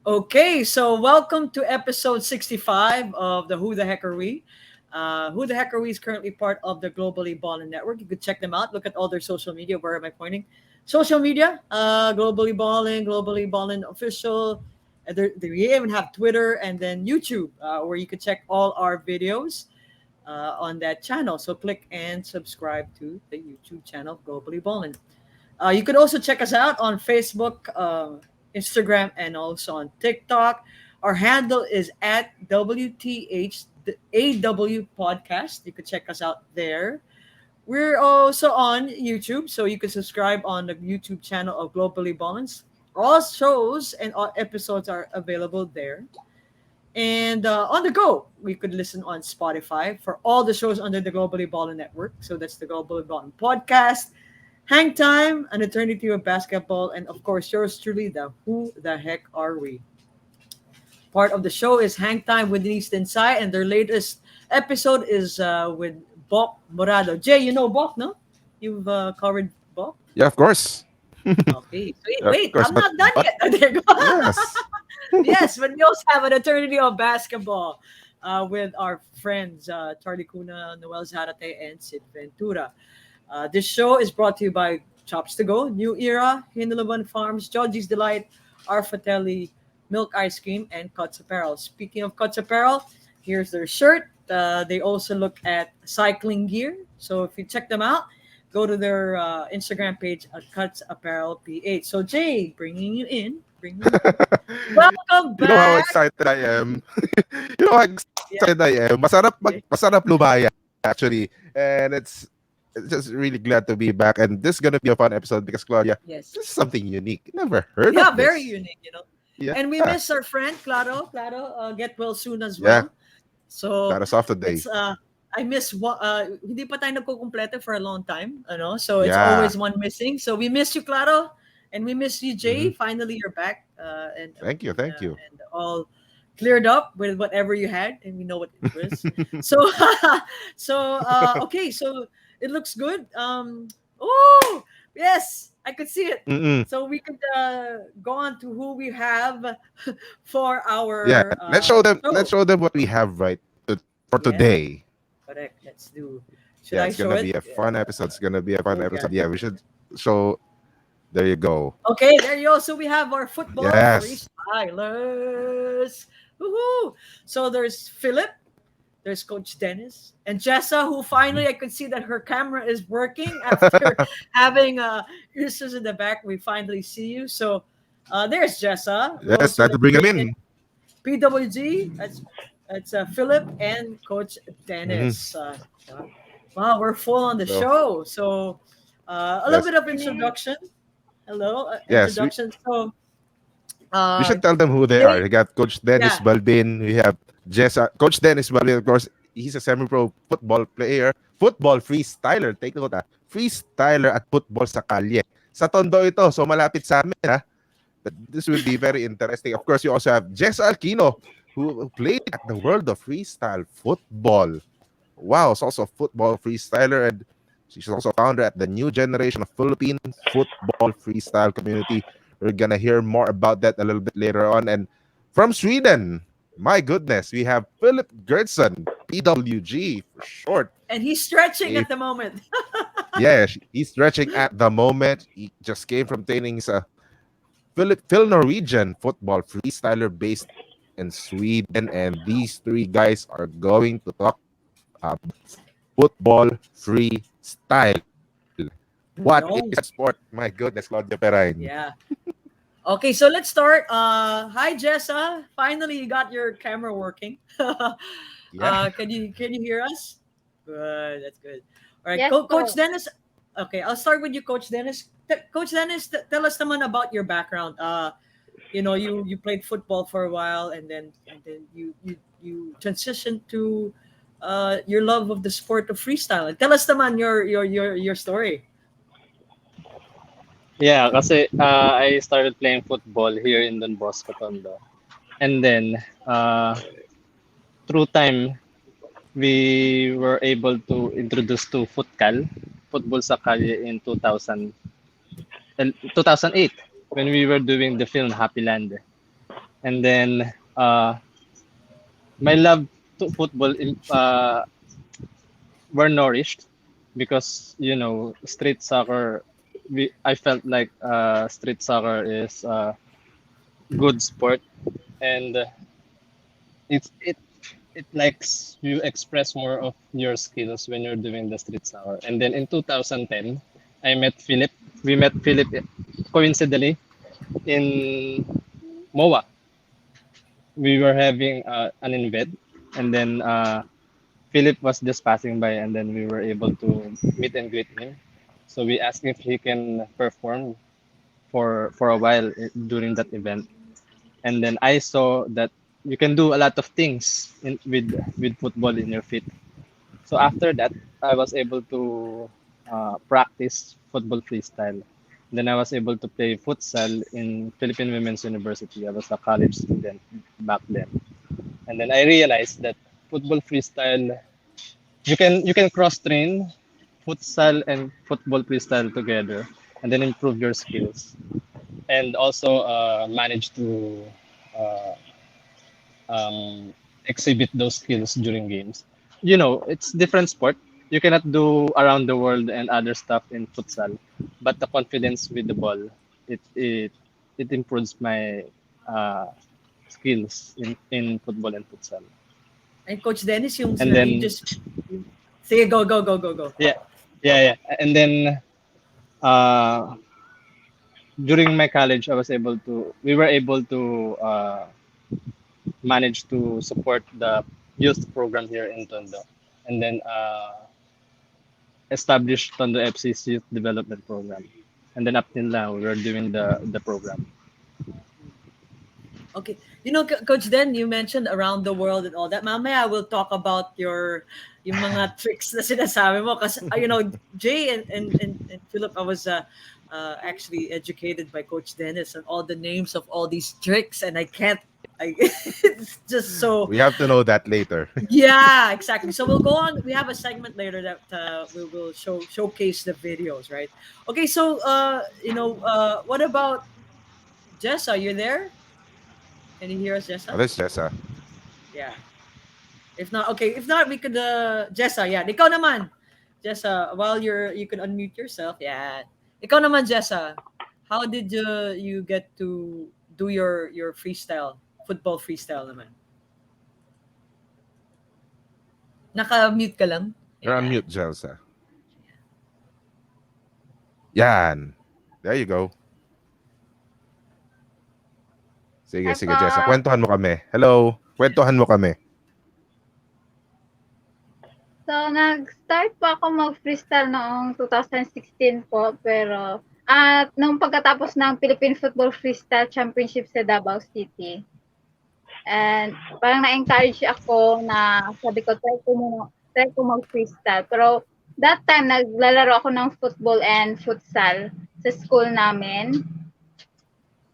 Okay, so welcome to episode 65 of the Who the Heck Are We? Who the Heck Are We is currently part of the Globally Ballin Network. You could check them out. Look at all their social media. Where am I pointing? Social media, Globally Ballin Official. They even have Twitter and then YouTube, where you could check all our videos on that channel. So click and subscribe to the YouTube channel, Globally Ballin. You could also check us out on Facebook, Instagram, and also on TikTok. Our handle is at WTHAW Podcast. You could check us out there. We're also on YouTube, so you can subscribe on the YouTube channel of Globally Balance. All shows and all episodes are available there. And on the go, we could listen on Spotify for all the shows under the Globally Ballin Network. So that's the Globally Ballin Podcast, Hang Time, An Eternity of Basketball, and of course, yours truly, the Who the Heck Are We? Part of the show is Hang Time with Denise Tensai, and their latest episode is with Bok Morado. Jay, you know Bok, no? You've covered Bok? Yeah, of course. Okay. Wait, Yeah, of wait, course. I'm not done yet. There you go. Yes. Yes, but we also have an eternity of basketball with our friends Charlie Cuna, Noel Zarate, and Sid Ventura. This show is brought to you by Chops to Go, New Era, Hinalaban Farms, Georgie's Delight, Arfatelli, Milk Ice Cream, and Cuts Apparel. Speaking of Cuts Apparel, here's their shirt. They also look at cycling gear. So if you check them out, go to their Instagram page at Cuts Apparel PH. So Jay, bringing you in. Welcome You know how back. excited I am. You know how Yeah. excited I am. Masarap lumaya actually, and it's just really glad to be back. And this is gonna be a fun episode because Claudia, Yes. this is something unique. Never heard Yeah, of very this. unique. Yeah, And we miss our friend Claro. Claro, get well soon as yeah. well. So That is off today. it's I miss hindi pa tayo nagkukumpleto for a long time, so it's Yeah. always one missing. So we miss you, Claro, and we miss you, Jay. Mhm. Finally, you're back, Thank you. Thank you. and all cleared up with whatever you had, and we know what it was. So, okay, so it looks good. Oh yes, I could see it. Mm-mm. So we could go on to who we have for Yeah. our Let's show them. show. Let's show them what we have for Yeah, today. correct. Let's do. Should Yeah, I it's show gonna it? be a fun episode. It's gonna be a fun Okay. episode. Yeah, we should show. There you go. Okay, there you go. So we have our football Yes. freestylers. Woohoo! So there's Philip, there's Coach Dennis, and Jessa, who finally I could see that her camera is working after having issues in the back. We finally see you. So there's Jessa. Yes, Those time who to bring have them been in. PWG. That's Philip and Coach Dennis. Wow, we're full on the So show. So a little yes, bit of introduction. Hello, yes. introduction. So We uh, should tell them who they are. they, We got Coach Dennis yeah, Balbin. We have Coach Dennis Balbin, of course. He's a semi-pro football player, football freestyler. Take note, freestyler at football sa kalye. Sa Tondo ito, so malapit sa amin, ha? But this will be very interesting. Of course, you also have Alquino, who played at the world of freestyle football. Wow, she's also a football freestyler, and she's also founder at the new generation of Philippine football freestyle community. We're gonna hear more about that a little bit later on. And from Sweden, my goodness, we have Philip Gersson, PWG for short. and he's stretching A, at the moment. yeah, he's stretching at the moment. He just came from training. He's a Phil Norwegian football freestyler based in Sweden, and these three guys are going to talk football freestyle. What is No, that sport? My goodness, Claudia Perain. yeah. Okay, so let's start. Hi, Jessa. Finally, you got your camera working. Yeah. Can you hear us? Good. That's good. All right, Yes Coach po. Dennis. Okay, I'll start with you, Coach Dennis. Coach Dennis, tell us naman about your background. You played football for a while, and then you transitioned to your love of the sport of freestyle. Tell us naman your story. Yeah, kasi I started playing football here in Don Bosco, Tondo. And then, through time, we were able to introduce to football sa kalye in 2008, when we were doing the film Happy Land. And then my love to football were nourished because street soccer. I felt like street soccer is a good sport, and it likes you express more of your skills when you're doing the street soccer. And then in 2010, I met Philip. We met Philip coincidentally in MOA. We were having an event, and then Philip was just passing by, and then we were able to meet and greet him. So we asked if he can perform for a while during that event, and then I saw that you can do a lot of things with football in your feet. So after that, I was able to practice football freestyle. Then I was able to play futsal in Philippine Women's University. I was a college student back then, and then I realized that football freestyle you can cross train futsal and football freestyle together, and then improve your skills, and also manage to uh, exhibit those skills during games. It's different sport. You cannot do around the world and other stuff in futsal, but the confidence with the ball, it improves my uh, skills in football and futsal. And Coach Dennis, And you then just say go, go, go, go, go. yeah, yeah. And then uh, during my college, we were able to manage to support the youth program here in Tondo, and then established Tondo FC's youth development program. And then up till now, we're doing the program. Okay. Coach Den, you mentioned around the world and all that. Mamaya, we'll talk about yung mga tricks na sinasabi mo. Kasi, Jay and Philip, I was actually educated by Coach Dennis on all the names of all these tricks. And I can't, it's just so, We have to know that later. yeah, exactly. So we'll go on. We have a segment later that we will showcase the videos, right? Okay, so, what about Jess? Are you there? Can you hear us, Oh, Jessa? that's Jessa. Yeah. If not, okay. If not, we could, Jessa, yeah. Ikaw naman. Jessa, while you can unmute yourself. Yeah. Ikaw naman, Jessa. How did you get to do your freestyle, football freestyle naman? Naka-mute ka lang? You're on Yeah. mute, Jelsa. Yan. There you go. Sige, Hi sige, po. Jessa. Kwentuhan mo kami. Hello. Kwentuhan mo kami. So, nag-start po ako mag-freestyle noong 2016 po. Pero, at nung pagkatapos ng Philippine Football Freestyle Championship sa Davao City, and parang na-encourage ako na sabi ko, try ko mag-freestyle. Pero, that time, naglalaro ako ng football and futsal sa school namin.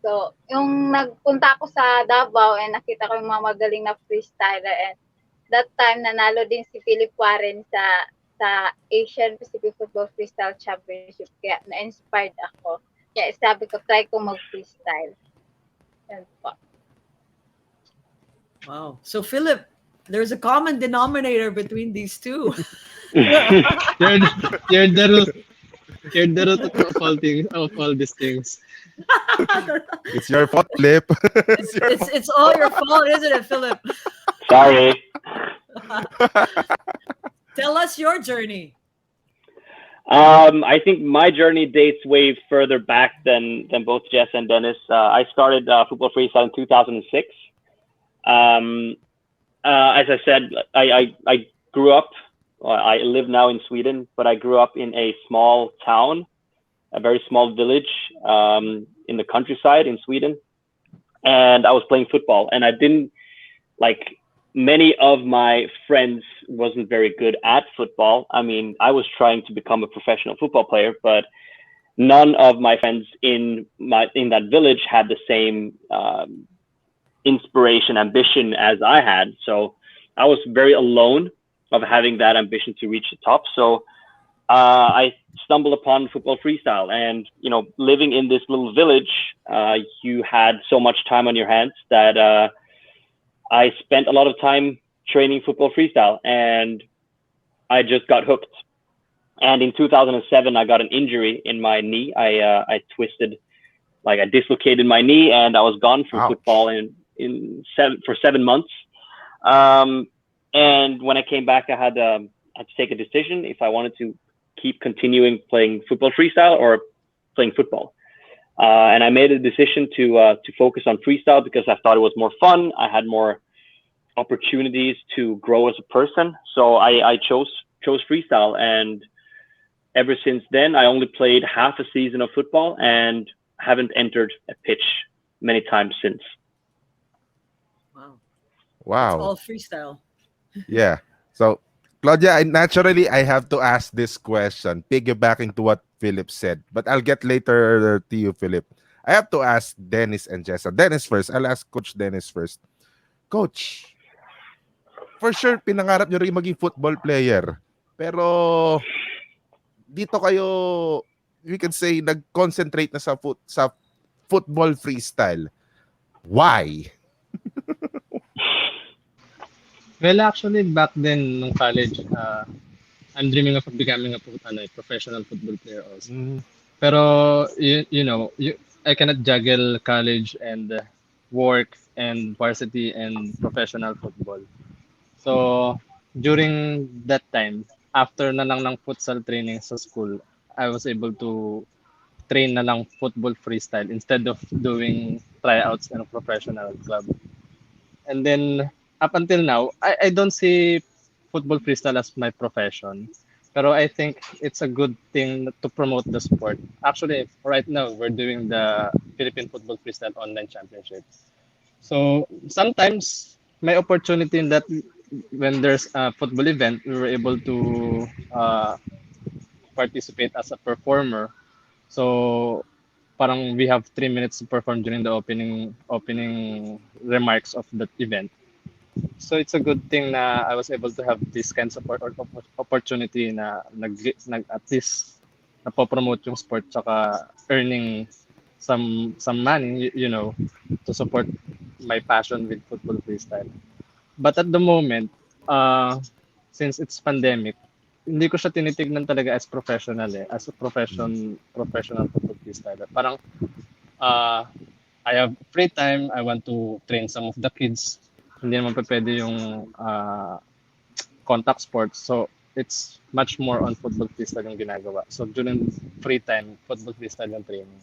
So, yung nagpunta ako sa Davao and nakita ko yung mga magaling na freestyler, and that time nanalo din si Philip Warren sa Asian Pacific Football Freestyle Championship. Kaya na-inspired ako. Kaya sabi ko, try ko mag-freestyle. Yan po. Wow. So, Philip, there's a common denominator between these two. You're you're the root. You're the root of all these things. It's your fault, Flip. It's all your fault, isn't it, Philip? Sorry. Tell us your journey. I think my journey dates way further back than both Jess and Dennis. I started football freestyle in 2006. As I said, I grew up. I live now in Sweden, but I grew up in a small town, a very small village in the countryside in Sweden, and I was playing football. And I didn't like many of my friends wasn't very good at football. I mean, I was trying to become a professional football player, but none of my friends in that village had the same inspiration, ambition as I had. So I was very alone of having that ambition to reach the top. So I stumbled upon football freestyle, and living in this little village, you had so much time on your hands that I spent a lot of time training football freestyle, and I just got hooked. And in 2007, I got an injury in my knee. I twisted, like I dislocated my knee, and I was gone from Ouch. football for 7 months. And when I came back, I had to take a decision if I wanted to keep continuing playing football freestyle or playing football. And I made a decision to focus on freestyle because I thought it was more fun. I had more opportunities to grow as a person, so I chose freestyle. And ever since then, I only played half a season of football and haven't entered a pitch many times since. Wow. It's Wow. all freestyle. Yeah. So, Claudia, I have to ask this question, piggybacking to what Philip said, but I'll get later to you, Philip. I have to ask Dennis and Jessa. Dennis first. I'll ask Coach Dennis first. Coach, for sure, pinangarap nyo rin maging football player. Pero, dito kayo, we can say, nag-concentrate na sa football freestyle. Why? Well, actually, back then, nung college, I'm dreaming of becoming a professional football player also. Pero, I cannot juggle college and work and varsity and professional football. So, during that time, after na lang ng futsal training sa school, I was able to train na lang football freestyle instead of doing tryouts in a professional club. And then, up until now, I don't see football freestyle as my profession. Pero I think it's a good thing to promote the sport. Actually, right now, we're doing the Philippine Football Freestyle Online Championship. So sometimes may opportunity in that when there's a football event, we were able to participate as a performer. So parang we have 3 minutes to perform during the opening remarks of that event. So it's a good thing na I was able to have this kinds of opportunity na at least napopromote yung sport tsaka earning some money, to support my passion with football freestyle. But at the moment, since it's pandemic, hindi ko siya tinitignan talaga as professional as a professional football freestyler. Parang I have free time, I want to train some of the kids. Hindi naman pa pwede yung contact sports. So it's much more on football freestyle yung ginagawa. So during free time, football freestyle yung training.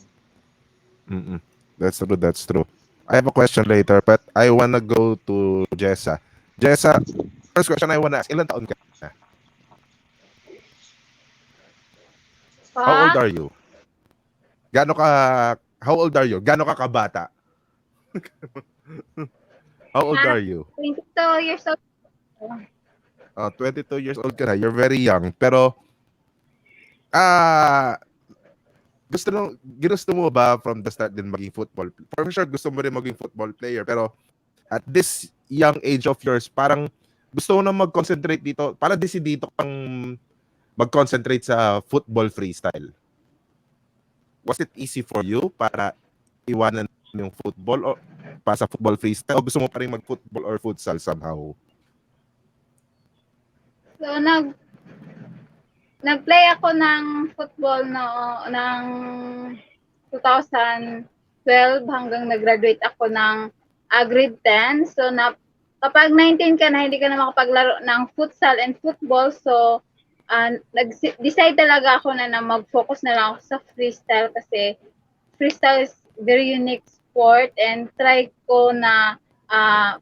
That's true. I have a question later, but I wanna go to Jessa. Jessa, first question I wanna ask, ilan taon ka na? How old are you? How old are you? Gaano ka kabata? How old are you? 22 years old. 22 years old ka na. You're very young. Pero, ginusto mo ba from the start din maging football? For sure, gusto mo rin maging football player. Pero, at this young age of yours, parang gusto mo na mag-concentrate dito. Parang desidito kang mag-concentrate sa football freestyle. Was it easy for you para iwanan yung football o pa sa football freestyle? O gusto mo pa rin mag-football or futsal somehow? So, nag-play ako ng football ng 2012 hanggang nag-graduate ako ng grade 10. So, kapag 19 ka na, hindi ka na makapaglaro ng futsal and football. So, nag-decide talaga ako na mag-focus na lang ako sa freestyle kasi freestyle is very unique sport and try ko na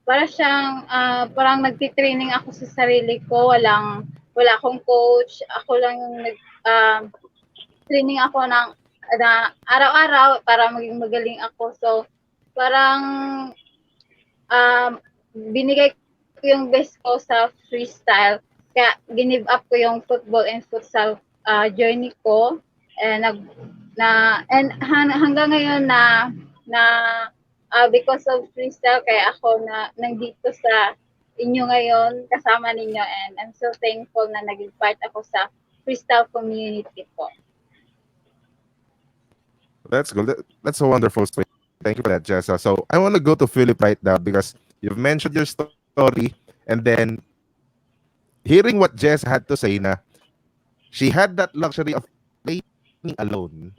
parang nagtitraining ako sa sarili ko, wala akong coach, ako lang yung training ako na araw-araw para maging magaling ako. So parang binigay ko yung best ko sa freestyle, kaya give up ko yung football and futsal journey ko, and hanggang ngayon na because of freestyle kaya ako nandito sa inyo ngayon kasama ninyo, and I'm so thankful na naging part ako sa freestyle community po. That's good. That's a wonderful story. Thank you for that, Jessa. So I want to go to Philip right now because you've mentioned your story, and then hearing what Jess had to say na she had that luxury of playing alone.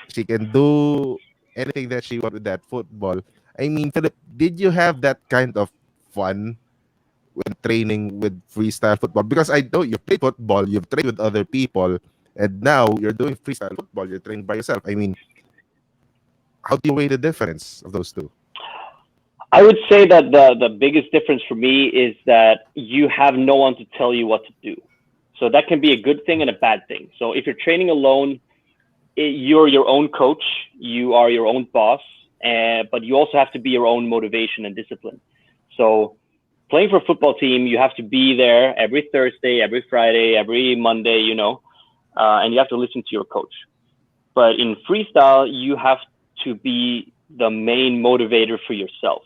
She can do anything that she wants with that football. I mean, Philip, did you have that kind of fun when training with freestyle football? Because I know you play football, you've trained with other people, and now you're doing freestyle football, you're training by yourself. I mean, how do you weigh the difference of those two? I would say that the biggest difference for me is that you have no one to tell you what to do. So that can be a good thing and a bad thing. So if you're training alone, you're your own coach, you are your own boss, but you also have to be your own motivation and discipline. So playing for a football team, you have to be there every Thursday, every Friday, every Monday, and you have to listen to your coach. But in freestyle, you have to be the main motivator for yourself.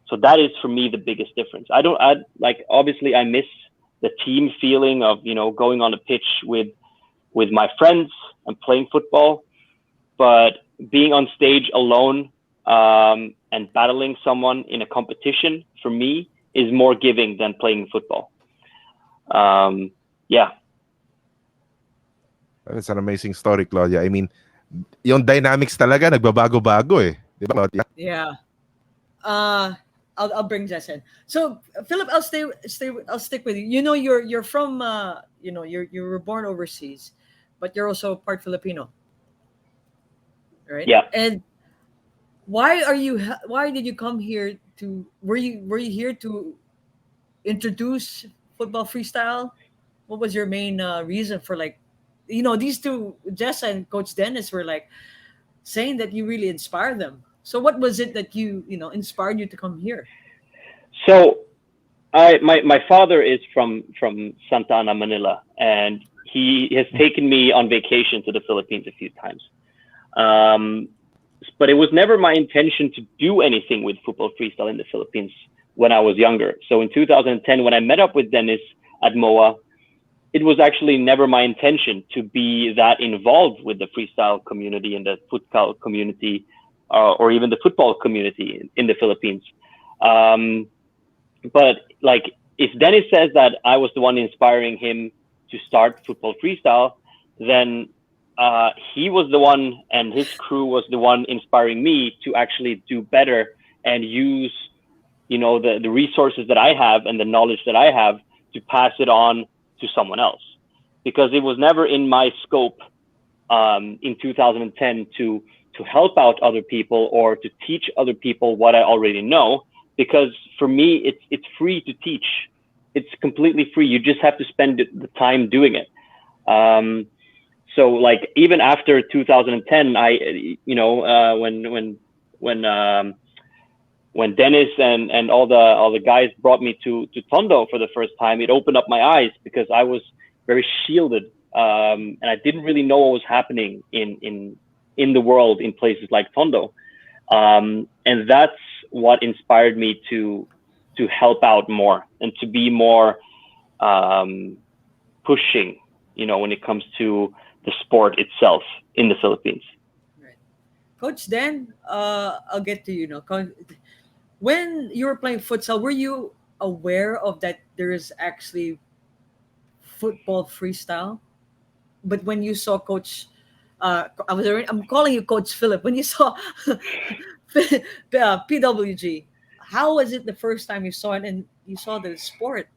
So that is for me the biggest difference. Obviously I miss the team feeling of, going on a pitch with my friends and playing football, but being on stage alone and battling someone in a competition for me is more giving than playing football. Yeah. That's an amazing story, Claudia. I mean, yung dynamics talaga nagbabago-bago eh. Di ba, Claudia? Yeah. I'll bring Jess in. So Philip, I'll stick with you. You're from you were born overseas, but you're also part Filipino, right? Yeah. And why did you come here to were you here to introduce football freestyle? What was your main reason for these two, Jess and Coach Dennis, were saying that you really inspired them. So what was it that inspired you to come here? So my father is from Santa Ana, Manila, and he has taken me on vacation to the Philippines a few times. But it was never my intention to do anything with football freestyle in the Philippines when I was younger. So in 2010, when I met up with Dennis at MOA, it was actually never my intention to be that involved with the freestyle community and the futsal community, or even the football community in the Philippines. But if Dennis says that I was the one inspiring him to start football freestyle, then he was the one, and his crew was the one inspiring me to actually do better and use, the resources that I have and the knowledge that I have to pass it on to someone else, because it was never in my scope in 2010 to help out other people or to teach other people what I already know, because for me it's free to teach. It's completely free. You just have to spend the time doing it. So even after 2010, when Dennis and all the guys brought me to Tondo for the first time, it opened up my eyes, because I was very shielded, and I didn't really know what was happening in the world in places like Tondo, and that's what inspired me to help out more and to be more pushing, when it comes to the sport itself in the Philippines. Right. Coach Dan, I'll get to you. When you were playing futsal, were you aware of that there is actually football freestyle? But when you saw Coach, I'm calling you Coach Philip. When you saw PWG, how was it the first time you saw it and you saw the sport?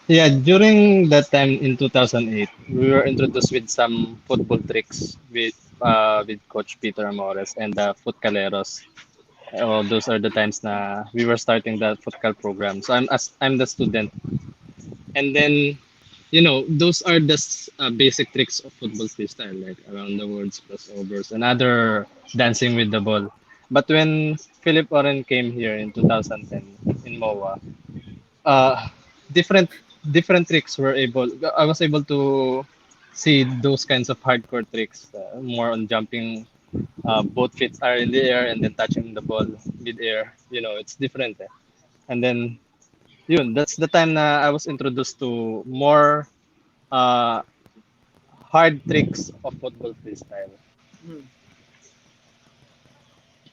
Yeah, during that time in 2008, we were introduced with some football tricks with Coach Peter Amores and the Futcaleros. Those are the times na we were starting the futsal program. So I'm the student, and then those are the basic tricks of football freestyle, like around the words, crossovers, and other dancing with the ball. But when Philip Oren came here in 2010 in MOA, uh, different different tricks were able. I was able to see those kinds of hardcore tricks, more on jumping. Both feet are in the air and then touching the ball mid air. It's different. And then yun, that's the time na I was introduced to more uh, hard tricks of football freestyle. Hmm.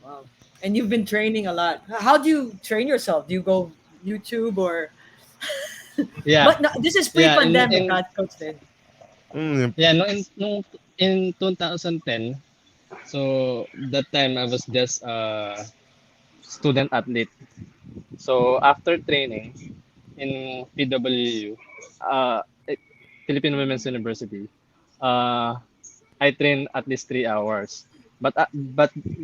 Wow. And you've been training a lot. How do you train yourself? Do you go YouTube or? Yeah, But no, this is yeah, pre-pandemic, Coach Ted. Mm, yeah, no, in 2010, so that time I was just a student athlete. So after training in PWU, Philippine Women's University, uh, I train at least 3 hours. But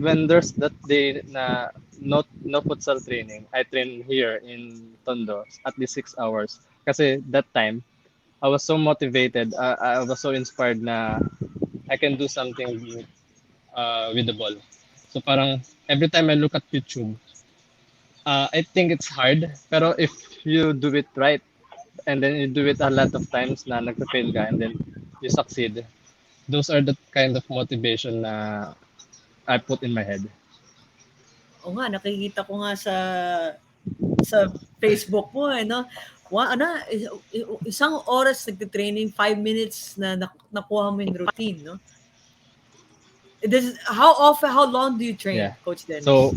when there's that day na no futsal training, I train here in Tondo at least 6 hours. Kasi that time I was so motivated, I was so inspired na I can do something with the ball. So parang every time I look at YouTube, I think it's hard. Pero if you do it right, and then you do it a lot of times na nagpa-fail ka, and then you succeed, those are the kind of motivation na I put in my head. O nga, nakikita ko nga sa Facebook mo eh, no? Isang oras nagte-training, 5 minutes na nakuha mo yung routine, no? How long do you train, Yeah. Coach Dennis? So,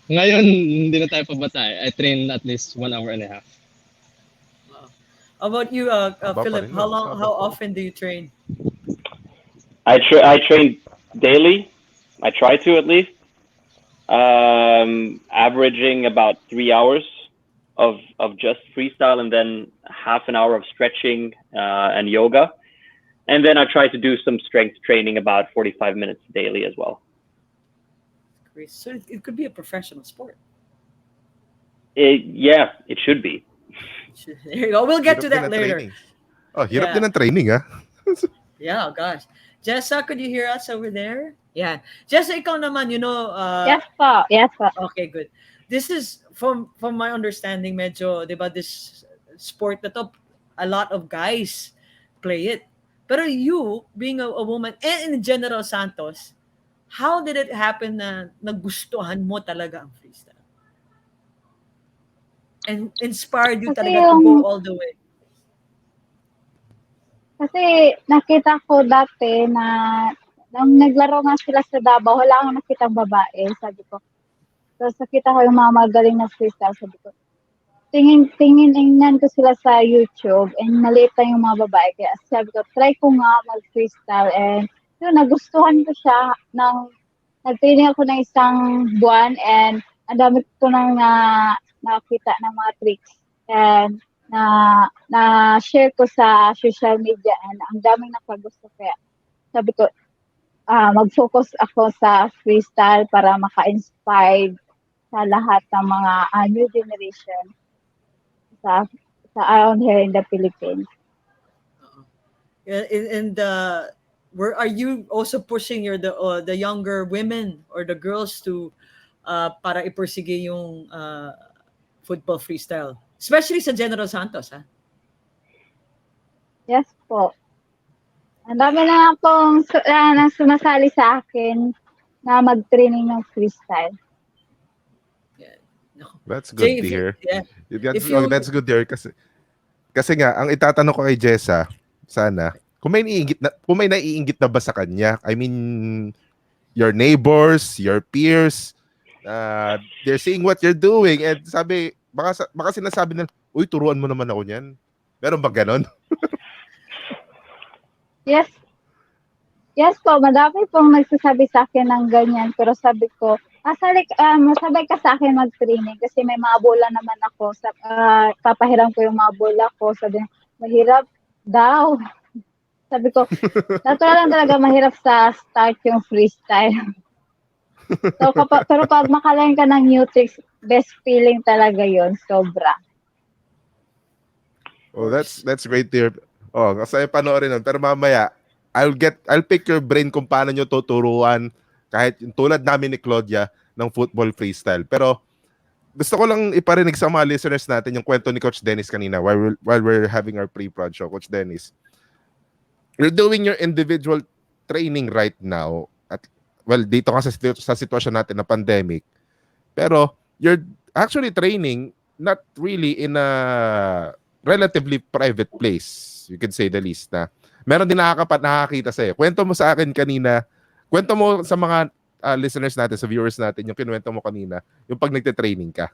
ngayon, hindi na tayo pabatay. I train at least 1 hour and a half. How about you, haba pa Philip? rin nun. Haba How pa. often do you train? I train daily. I try to at least. Averaging about 3 hours of just freestyle, and then half an hour of stretching and yoga. And then I try to do some strength training about 45 minutes daily as well. Great. So it could be a professional sport. Yeah, it should be. There you go. We'll get to Hirap din that ang later. training. Oh, hirap Yeah. din ang training, ha? Yeah, gosh. Jessa, could you hear us over there? Yeah. Jessa, ikaw naman, Yes po. Yes po. okay, good. This is, from my understanding, medyo, di ba, this sport na to, a lot of guys play it. Pero you, being a woman, and in general, Santos, how did it happen na nagustuhan mo talaga ang freestyle? And inspired you Kasi talaga to go all the way? Kasi nakita ko dati na nung naglaro nga sila sa Davao, wala akong nakitang babae, sabi ko. Tapos nakita ko yung mga magaling na freestyle, sabi ko. Tingnan ko sila sa YouTube and maliit lang yung mga babae. Kaya sabi ko, try ko nga mag-freestyle and yun, nagustuhan ko siya. Nag-training ako ng isang buwan and ang dami ko nang nakita ng mga tricks. And na-share ko sa social media and ang daming nakagusto. Kaya sabi ko, mag-focus ako sa freestyle para maka-inspire sa lahat ng mga new generation sa around here in the Philippines. And where are you also pushing the younger women or the girls to para ipursige yung football freestyle, especially sa General Santos, ha? Yes po. Ang dami na akong sumasali sa akin na mag-training ng freestyle. Yeah. No. That's good to hear. Yeah. That's good to hear kasi nga ang itatanong ko kay Jessa, sana kung may naiinggit na ba sa kanya? I mean, your neighbors, your peers, they're seeing what you're doing and sabi, baka sinasabi na, uy, turuan mo naman ako niyan. Meron ba ganon? Yes. Yes po, madami pong nagsasabi sa akin ng ganyan. Pero sabi ko, masabay ka sa akin mag-training kasi may mga bola naman ako. Papahiram ko yung mga bola ko. Sabi niya, mahirap daw. Sabi ko, natural lang talaga mahirap sa start yung freestyle. So, pero pag makalain ka ng new tricks, best feeling talaga yon, sobra. Oh, that's great to hear. Oh, kasi panoorin nun. Pero mamaya, I'll pick your brain kung paano nyo tuturuan kahit tulad namin ni Claudia ng football freestyle. Pero gusto ko lang iparinig sa mga listeners natin yung kwento ni Coach Dennis kanina while we're having our pre-prod show. Coach Dennis, you're doing your individual training right now at dito kasi sa sitwasyon natin na pandemic. Pero you're actually training not really in a relatively private place, you could say the least na. Meron din nakakita sa'yo. Kwento mo sa akin kanina, kwento mo sa mga listeners natin, sa viewers natin, yung kinuwento mo kanina, yung pag nagte-training ka.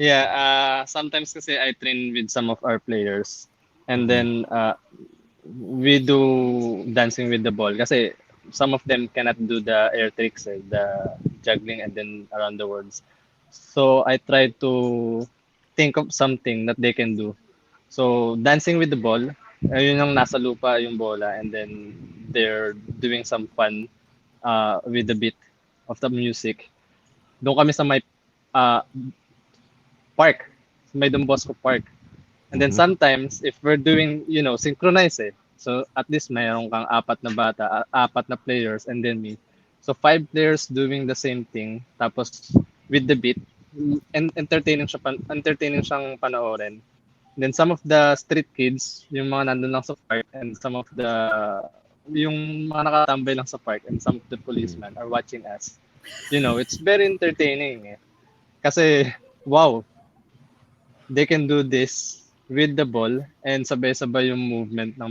Yeah, sometimes kasi I train with some of our players. And then we do dancing with the ball kasi some of them cannot do the air tricks, the juggling and then around the worlds. So I try to think of something that they can do. So dancing with the ball, yun yung nasa lupa yung bola and then they're doing some fun with the beat of the music. Doon kami sa may uh, park, sa may Don Bosco Park. And then sometimes, if we're doing, synchronize So at least mayroon kang apat na bata, apat na players, and then me. So 5 players doing the same thing. Tapos with the beat, and entertaining siyang panoorin. Then some of the street kids, yung mga nandun lang sa park, and some of yung mga nakatambay lang sa park, and some of the policemen are watching us. It's very entertaining. Kasi, wow, they can do this with the ball and sabay-sabay yung movement ng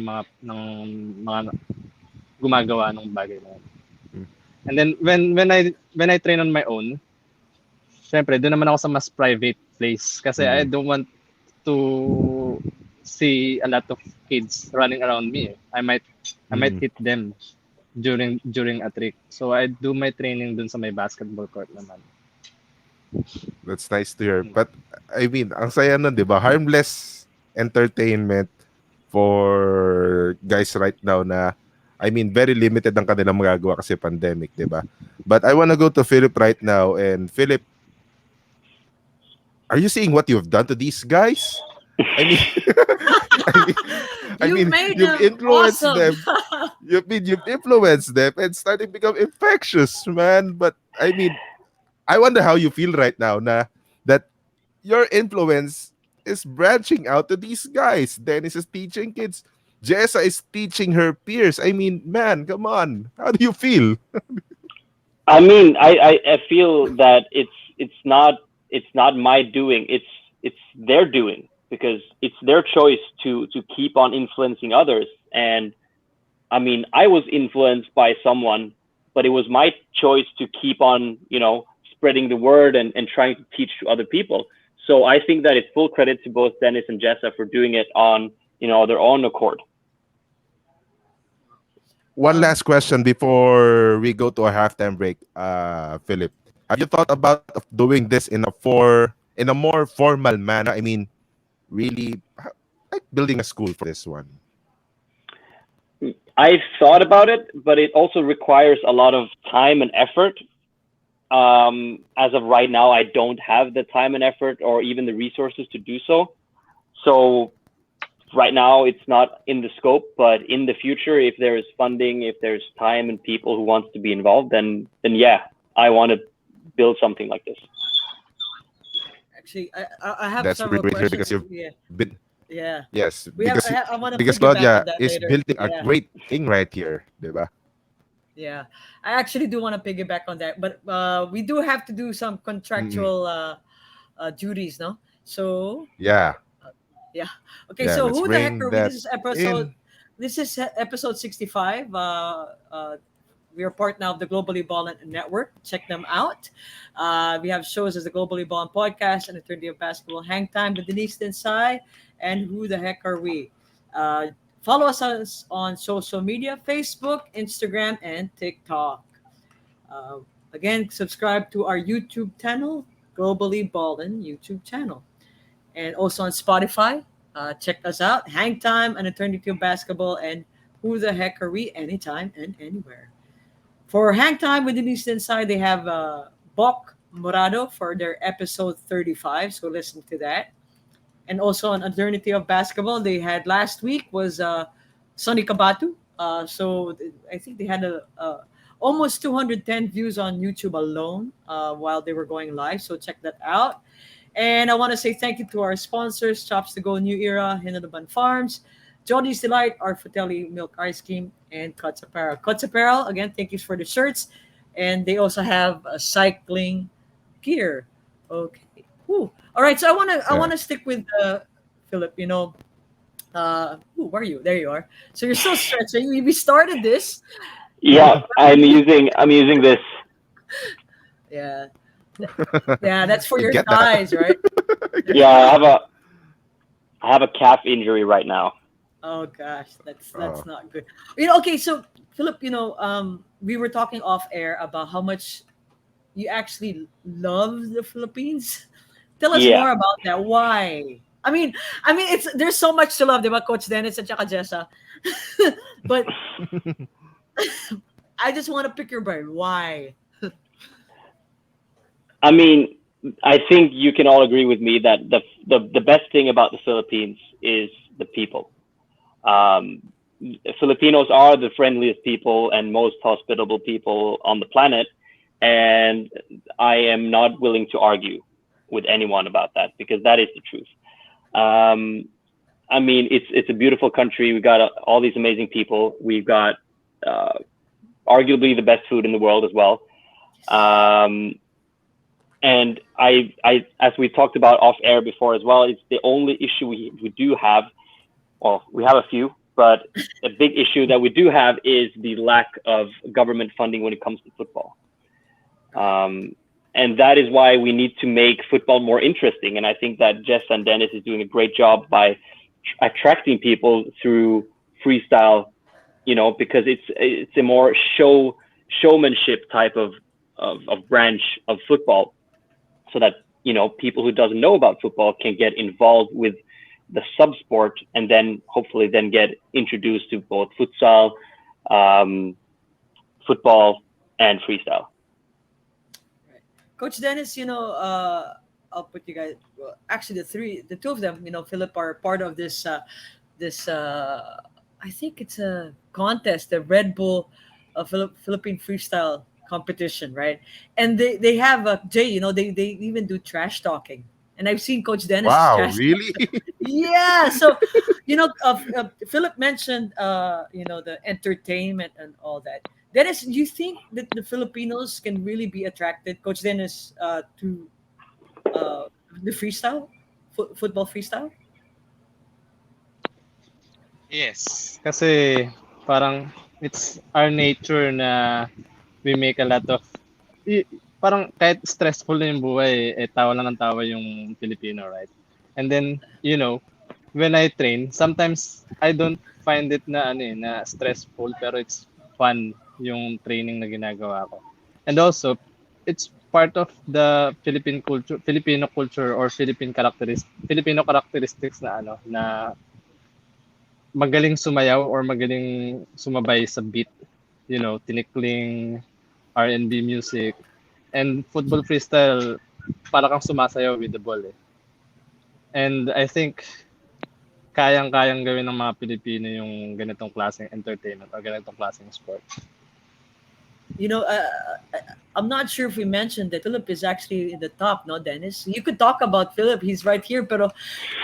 mga gumagawa ng bagay na yun. And then when I train on my own, syempre doon naman ako sa mas private place kasi I don't want to see a lot of kids running around me. I might hit them during a trick. So I do my training dun sa may basketball court naman. That's nice to hear. But I mean, ang saya nun, 'di ba? Harmless entertainment for guys right now na I mean, very limited ang kanilang magagawa kasi pandemic, 'di ba? But I wanna go to Philip right now. And Philip, are you seeing what you've done to these guys? I mean, you've influenced them. You've influenced them and starting to become infectious, man. But I mean, I wonder how you feel right now na that your influence is branching out to these guys. Dennis is teaching kids. Jessa is teaching her peers. I mean, man, come on. How do you feel? I mean, I feel that it's not my doing. It's their doing because it's their choice to keep on influencing others. And I mean, I was influenced by someone, but it was my choice to keep on, spreading the word and trying to teach to other people. So I think that it's full credit to both Dennis and Jessa for doing it on, their own accord. One last question before we go to a halftime break, Philip. Have you thought about of doing this in a more formal manner? I mean, really like building a school for this one. I've thought about it, but it also requires a lot of time and effort. As of right now, I don't have the time and effort or even the resources to do so. So right now it's not in the scope, but in the future, if there is funding, if there's time and people who wants to be involved, then yeah, I want to build something like this. Actually, I have That's several really great questions. because you've been Yeah. yes, I want to because piggyback Claudia on that is later. building a Yeah. great thing right here, diba? Yeah, I actually do want to piggyback on that, but we do have to do some contractual duties, no? So Yeah. yeah, okay. Yeah, So let's who the heck bring are we? that This is episode. in. This is episode 65. We are part now of the Globally Ballin Network. Check them out. We have shows as the Globally Ballin Podcast and Eternity of Basketball, Hang Time, The Denise Inside, and Who the Heck Are We? Follow us on social media, Facebook, Instagram, and TikTok. Uh, Again, subscribe to our YouTube channel, Globally Ballin YouTube channel. And also on Spotify. Check us out. Hang Time, An Eternity of Basketball, and Who the Heck Are We? Anytime and anywhere. For Hang Time with Denise Inside, they have Bok Morado for their episode 35. So listen to that. And also on Eternity of Basketball, they had last week was Sonny Kabatu. I think they had almost 210 views on YouTube alone while they were going live. So check that out. And I want to say thank you to our sponsors, Chops to Go New Era, Hinanaban Farms, Jody's Delight, our Fratelli Milk Ice Cream, and Cuts Apparel. Cuts Apparel, again, thank you for the shirts. And they also have a cycling gear. Okay. Whew. All right. So I wanna stick with Philip. Where are you? There you are. So you're still stretching. We started this. Yeah, I'm using this. Yeah. Yeah. That's for I your get that. thighs, right? Yeah, I have a calf injury right now. Oh gosh, that's Oh. not good. Okay, so Philip, we were talking off air about how much you actually love the Philippines. Tell us Yeah. more about that. Why? I mean, it's there's so much to love, diba, Coach Dennis at saka Jessa. But I just want to pick your brain. Why? I mean, I think you can all agree with me that the best thing about the Philippines is the people. Um, Filipinos are the friendliest people and most hospitable people on the planet, and I am not willing to argue with anyone about that because that is the truth. Um, I mean, it's a beautiful country. We've got all these amazing people. We've got uh, arguably the best food in the world as well. Um, and as we talked about off air before as well, it's the only issue we do have. Well, we have a few, but a big issue that we do have is the lack of government funding when it comes to football. Um, and that is why we need to make football more interesting. And I think that Jess and Dennis is doing a great job by attracting people through freestyle, because it's a more showmanship type of branch of football, so that people who doesn't know about football can get involved with the sub sport, and then hopefully then get introduced to both futsal, um, football, and freestyle. Right. Coach Dennis, I'll put you guys. Well, actually, the two of them, Philip, are part of this. I think it's a contest, the Red Bull Philippine freestyle competition, right? And they have Jay. They even do trash talking, and I've seen Coach Dennis Wow, trash. really? Yeah. So, Philip mentioned, the entertainment and all that. Dennis, do you think that the Filipinos can really be attracted, Coach Dennis, to uh, the freestyle, football freestyle? Yes. Kasi parang it's our nature na we make a lot of i- parang kahit stressful na yung buhay, tawa lang ng tawa yung Filipino, right? And then, when I train, sometimes I don't find it na na stressful, pero it's fun yung training na ginagawa ko. And also, it's part of the Filipino culture or Filipino characteristics na na magaling sumayaw or magaling sumabay sa beat, tinikling, R&B music, and football freestyle, para kang sumasayaw with the ball eh. And I think kayang-kayang gawin ng mga Pilipino yung ganitong klaseng entertainment o ganitong klaseng sport. You know, I'm not sure if we mentioned that Philip is actually in the top, no, Dennis? You could talk about Philip. He's right here, but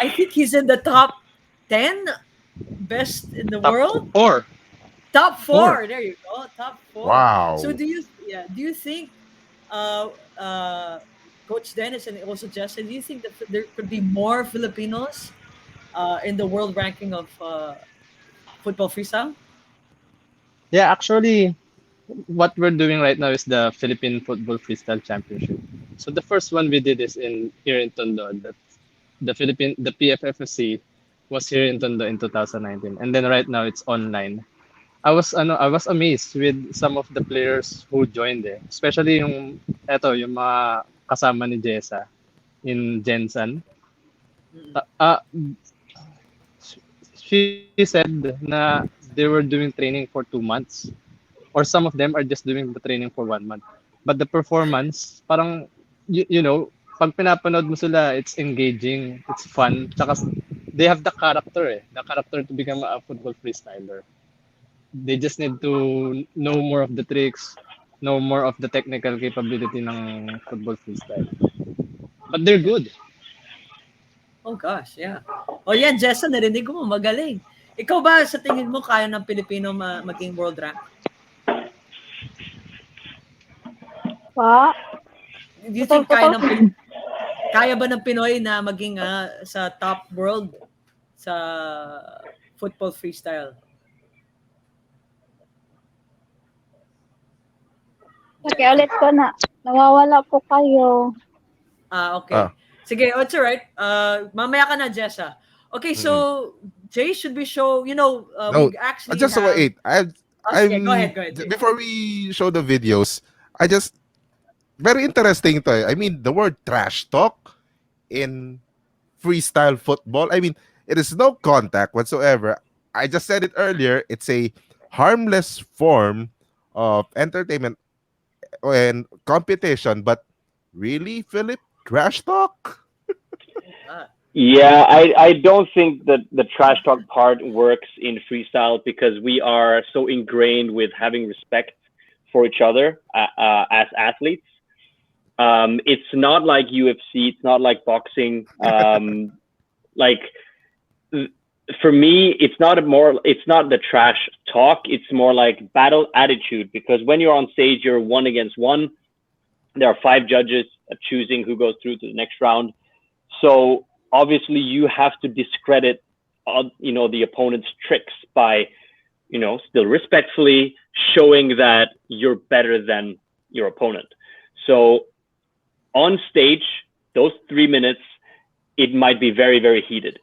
I think he's in the top 10 best in the Top world. 4. Top Four. four. There you go. Top four. So Wow. do you think, uh, uh, Coach Dennis and also Justin, do you think that there could be more Filipinos in the world ranking of football freestyle? Yeah, actually, what we're doing right now is the Philippine Football Freestyle Championship. So the first one we did is in here in Tondo. That the PFFC was here in Tondo in 2019, and then right now it's online. I was amazed with some of the players who joined eh. Especially yung mga kasama ni Jessa in Jensen. Mm. She said na they were doing training for 2 months, or some of them are just doing the training for 1 month. But the performance, parang, pag pinapanood mo sila, it's engaging, it's fun, tsaka they have the character to become a football freestyler. They just need to know more of the tricks, know more of the technical capability ng football freestyle. But they're good. Oh gosh, yeah. Oh yan, Jessa, narinig ko mo, magaling. Ikaw ba sa tingin mo kaya ng Pilipino maging world rank? Po? do you think Putol-putol. kaya ba ng Pinoy na maging sa top world sa football freestyle? Okay, ulit ko na. Nawawala po kayo. Okay. Sige, it's alright. Mamaya ka na, Jessa. Okay, Mm-mm. so Jay, should we show, No, we actually just have... wait. Sige, go ahead, Jay. Before we show the videos, I just very interesting to. I mean, the word trash talk in freestyle football. I mean, it is no contact whatsoever. I just said it earlier. It's a harmless form of entertainment and competition. But really, Philip, trash talk? Ah, Yeah, I don't think that the trash talk part works in freestyle because we are so ingrained with having respect for each other as athletes. It's not like UFC. It's not like boxing. Like for me, it's not the trash talk. It's more like battle attitude because when you're on stage, you're one against one. There are five judges choosing who goes through to the next round. So obviously you have to discredit, the opponent's tricks by, still respectfully showing that you're better than your opponent. So on stage, those 3 minutes, it might be very, very heated.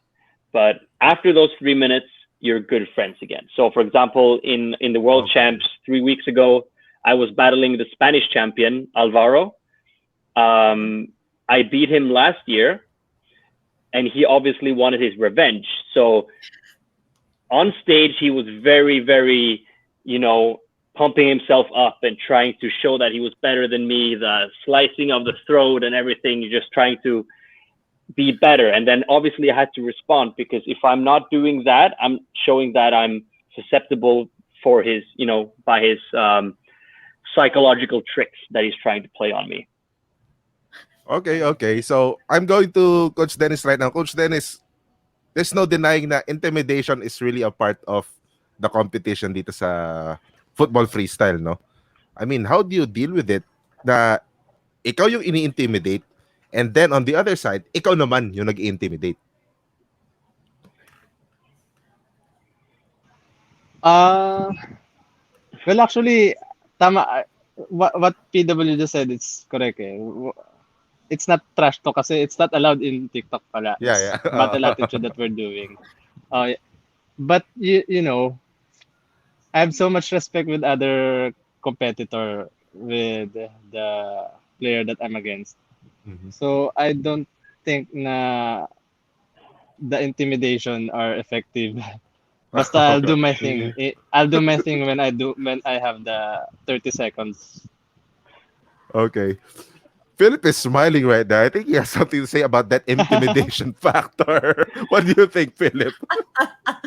But after those 3 minutes, you're good friends again. So for example, in the World Champs 3 weeks ago, I was battling the Spanish champion, Alvaro. I beat him last year, and he obviously wanted his revenge. So on stage, he was very, very, pumping himself up and trying to show that he was better than me, the slicing of the throat and everything, just trying to be better. And then obviously I had to respond because if I'm not doing that, I'm showing that I'm susceptible for his, by his psychological tricks that he's trying to play on me. Okay. So I'm going to Coach Dennis right now. Coach Dennis, there's no denying na intimidation is really a part of the competition dito sa football freestyle, no? I mean, how do you deal with it na ikaw yung ini-intimidate and then on the other side, ikaw naman yung nag-intimidate? Well, actually, tama. What PW just said, it's correct. It's not trash talk kasi it's not allowed in TikTok pala. It's Yeah. battle attitude that we're doing. But I have so much respect with other competitor with the player that I'm against. Mhm. So I don't think na the intimidation are effective. Basta I'll do my thing. I'll do my thing when I have the 30 seconds. Okay. Philip is smiling right now. I think he has something to say about that intimidation factor. What do you think, Philip?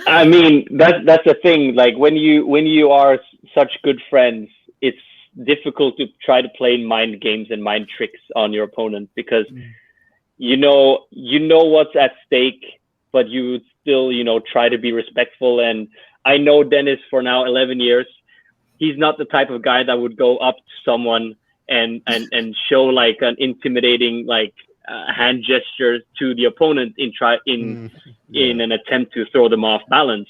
I mean, that's the thing. Like when you are such good friends, it's difficult to try to play mind games and mind tricks on your opponent because you know what's at stake, but you would still try to be respectful. And I know Dennis for now 11 years. He's not the type of guy that would go up to someone and show like an intimidating hand gesture to the opponent in an attempt to throw them off balance.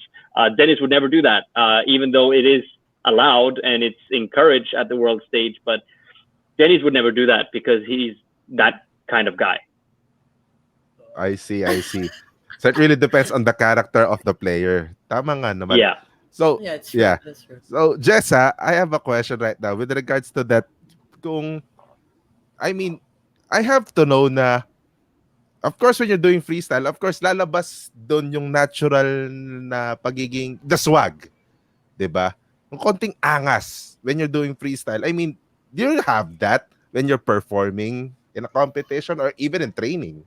Dennis would never do that, even though it is allowed and it's encouraged at the world stage. But Dennis would never do that because he's that kind of guy. I see. So it really depends on the character of the player. Tama nga naman. Yeah. So, Yeah, it's true. yeah. That's true. So, Jessa, I have a question right now with regards to that. I mean, I have to know na, of course, when you're doing freestyle, of course, lalabas doon yung natural na pagiging, the swag. 'Di ba? Yung konting angas when you're doing freestyle. I mean, do you have that when you're performing in a competition or even in training?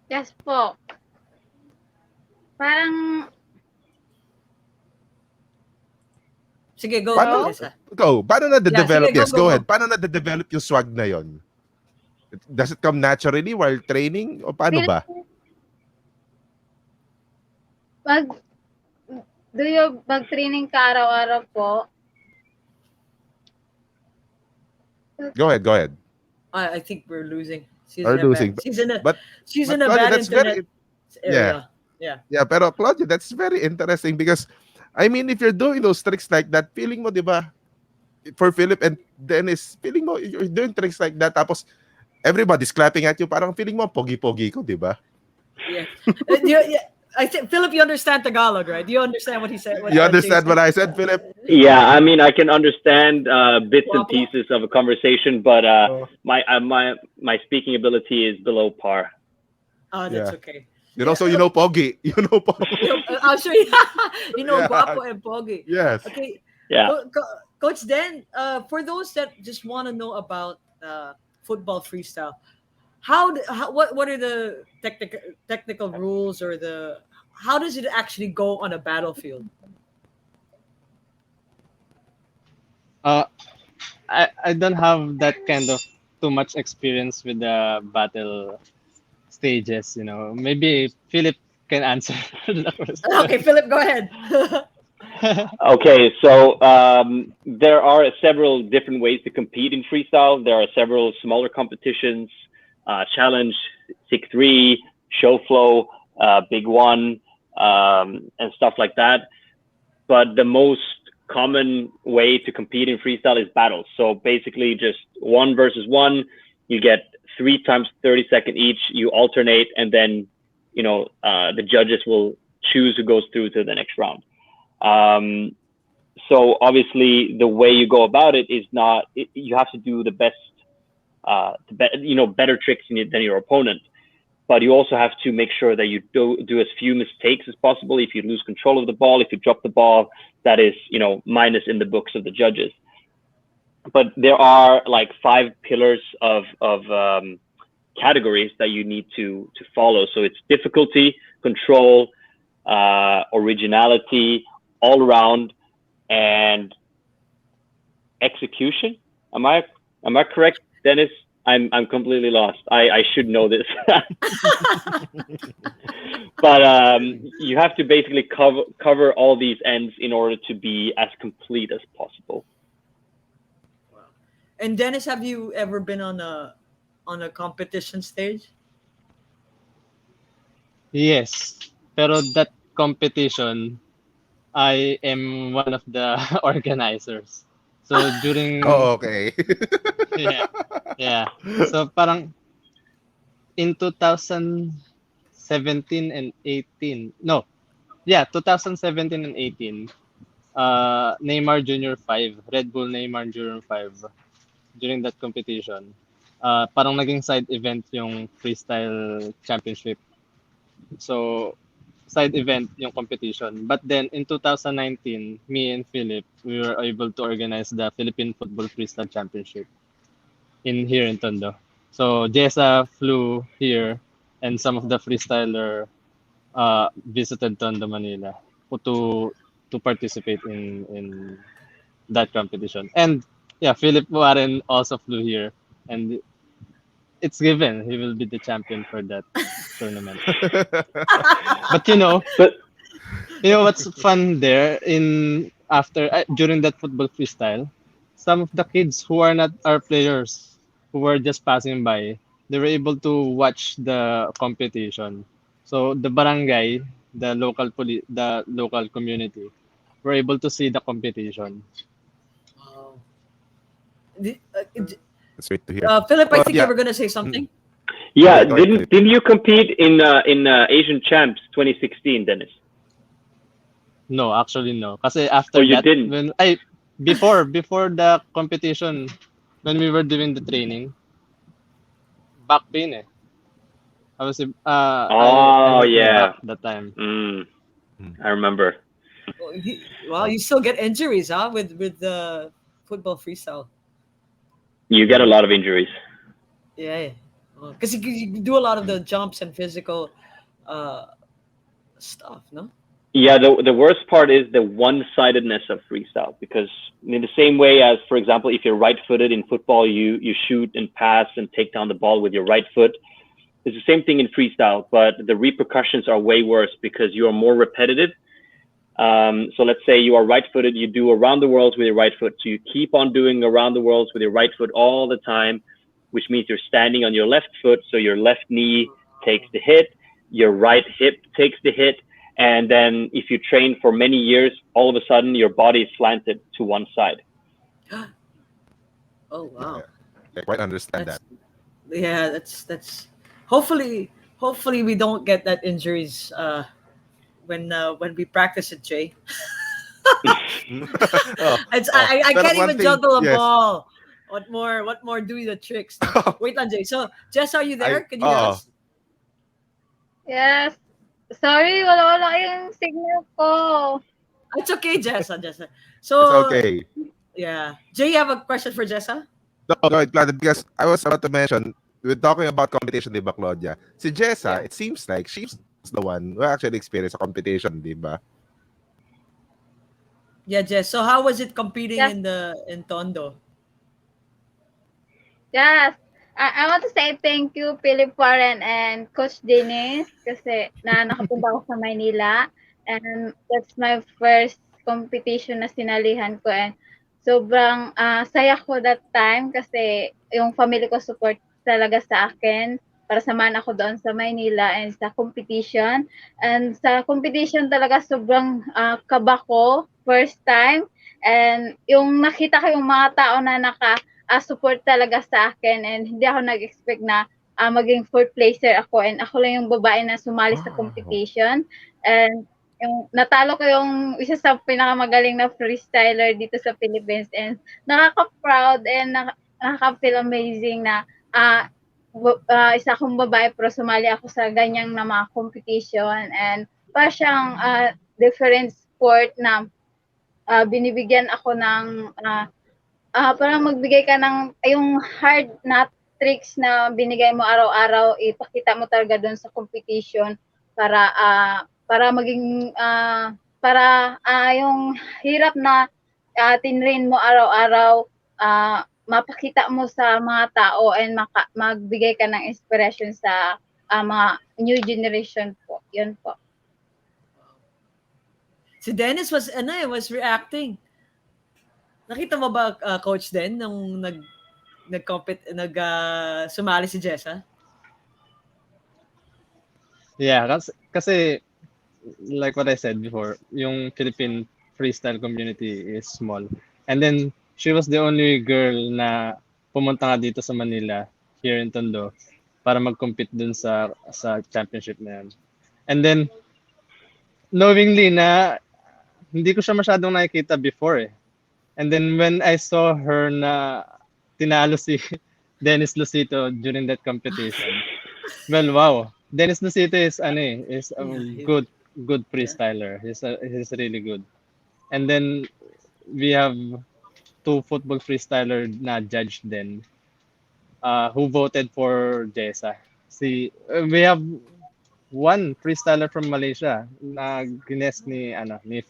Yes po. Parang, Sige, go, Paano, Jessa. paano na-develop? Yeah, sige, Yes, go. go ahead. Paano na-develop yung swag na yon? Does it come naturally while training o paano ba? mag-training ka araw-araw po, Go ahead. Go ahead. I think we're losing. Are losing, but She's in but a Claudia, bad that's very internet yeah. area. Yeah. Yeah, pero Claudia, that's very interesting because I mean, if you're doing those tricks like that, feeling mo, 'di ba? For Philip and Dennis, feeling mo you're doing tricks like that tapos everybody's clapping at you, parang feeling mo pogi-pogi ko, 'di ba? Yeah. Yeah. I think Philip, you understand Tagalog, right? Do you understand what he said? What You Jay understand said? what I said, Philip? Yeah, I mean, I can understand bits and Guapo? pieces of a conversation, but Oh, my speaking ability is below par. Oh, that's yeah. okay. You know, so you know pogi. You know pogi. I'm sure you know Yeah. guapo and pogi. Yes. Okay, Yeah. Coach Dan, for those that just want to know about football freestyle, what are the technical rules or the how does it actually go on a battlefield? Uh, I don't have that kind of too much experience with the battle stages, you know. Maybe Philip can answer the Okay, question. Philip, go ahead. Okay, so there are several different ways to compete in freestyle. There are several smaller competitions, challenge, SIG 3, show flow, big one, and stuff like that. But the most common way to compete in freestyle is battles. So basically, just 1 versus 1. You get 3 times 30 seconds each. You alternate, and then the judges will choose who goes through to the next round. So obviously, the way you go about it is not. You have to do the best, better tricks than your opponent. But you also have to make sure that you do as few mistakes as possible. If you lose control of the ball, if you drop the ball, that is, minus in the books of the judges. But there are like 5 pillars of categories that you need to follow. So it's difficulty, control, originality, all around, and execution. Am I correct, Dennis? I'm completely lost. I should know this. But you have to basically cover all these ends in order to be as complete as possible. And Dennis, have you ever been on a competition stage? Yes, pero that competition, I am one of the organizers. So during Oh, okay. yeah, yeah. So parang in 2017 and 18. No. Yeah, 2017 and 18. Neymar Junior 5, Red Bull Neymar Junior 5 during that competition. Parang naging side event yung freestyle championship. So side event yung competition. But then in 2019, me and Philip, we were able to organize the Philippine Football Freestyle Championship here in Tondo. So Jessa flew here and some of the freestyler visited Tondo, Manila to participate in that competition. And yeah, Philip Warren also flew here and it's given he will be the champion for that tournament. But But what's fun there in after during that football freestyle, some of the kids who are not our players who were just passing by, they were able to watch the competition. So the barangay, the local community, were able to see the competition. Wow. That's great to hear. Philip, I But think you yeah. were gonna say something. yeah, Go ahead, Philip. didn't you compete in Asian Champs 2016, Dennis? No, actually no. Kasi Or after you that, didn't? before the competition, when we were doing the training, back pain eh. I Oh hurt my back yeah. that time. I remember. Well, you still get injuries, huh? With the football freestyle. You get a lot of injuries. Yeah, because you do a lot of the jumps and physical uh, stuff, no? Yeah, the worst part is the one-sidedness of freestyle, because in the same way as, for example, if you're right-footed in football, you shoot and pass and take down the ball with your right foot. It's the same thing in freestyle, but the repercussions are way worse because you are more repetitive. So let's say you are right-footed, you do around the worlds with your right foot. So you keep on doing around the worlds with your right foot all the time, which means you're standing on your left foot. So your left knee takes the hit, your right hip takes the hit. And then if you train for many years, all of a sudden your body is slanted to one side. Oh wow. I quite understand That's that. yeah, that's hopefully we don't get that injuries when we practice it, Jay. Oh, I pero can't one even thing, juggle a yes. ball. What more do the tricks? Wait lang, Jay. So Jess, are you there? I Can you hear us? Yes. Sorry, wala yung signal ko. It's okay, Jessa. Jessa. it's So okay. yeah, Jay, you have a question for Jessa? No, go ahead, Claudia, because I was about to mention, we're talking about competition, di ba, Claudia? Si Jessa, Yeah. it seems like she's the one who actually experienced a competition, di ba? Yeah, Jess. So how was it competing Yes. in Tondo? Yes. I want to say thank you, Philip Warren and Coach Dennis, kasi nakapunta ako sa Maynila. And that's my first competition na sinalihan ko. And sobrang saya ko that time kasi yung family ko support talaga sa akin para samahan ako doon sa Maynila and sa competition. And sa competition talaga sobrang kaba ko first time. And yung nakita ko yung mga tao na support talaga sa akin and hindi ako nag-expect na maging fourth placer ako and ako lang yung babae na sumali sa Wow. competition and yung natalo ko yung isa sa pinakamagaling na freestyler dito sa Philippines and nakaka-proud and nakaka-feel amazing na isa akong babae pero sumali ako sa ganyang na mga competition and pa siyang different sport na binibigyan ako ng parang magbigay ka ng yung hard na tricks na binigay mo araw-araw, ipakita mo talaga doon sa competition para maging yung hirap na tinrain mo araw-araw, mapakita mo sa mga tao and magbigay ka ng inspiration sa mga new generation po. Yun po. Si Dennis was reacting. Nakita mo ba Coach Den nung sumali si Jessa? Yeah, kasi like what I said before, yung Philippine freestyle community is small. And then she was the only girl na pumunta nga dito sa Manila, here in Tondo, para mag-compete dun sa championship na yan. And then knowingly na hindi ko siya masyadong nakikita before eh. And then when I saw her na tinalo si Dennis Lucito during that competition, well, wow. Dennis Lucito is a good freestyler. He's really good. And then we have two football freestyler na judged then who voted for Jessa. We have one freestyler from Malaysia na gines ni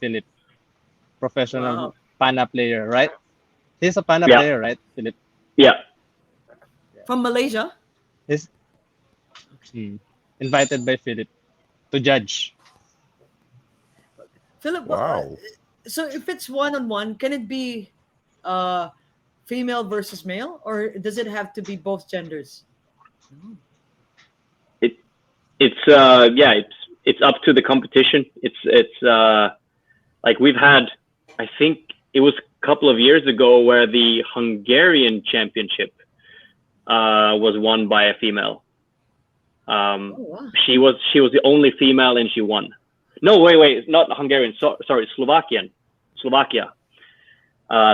Philip, professional Wow. Pana player, right? He's a Pana Yeah. player, right, Philip? Yeah. From Malaysia? He's invited by Philip to judge. Philip, Wow. so if it's one-on-one, can it be female versus male, or does it have to be both genders? It's up to the competition. It's like we've had, I think it was a couple of years ago where the Hungarian championship was won by a female. Oh, wow. She was the only female and she won. No, wait, not Hungarian. Sorry, Slovakia.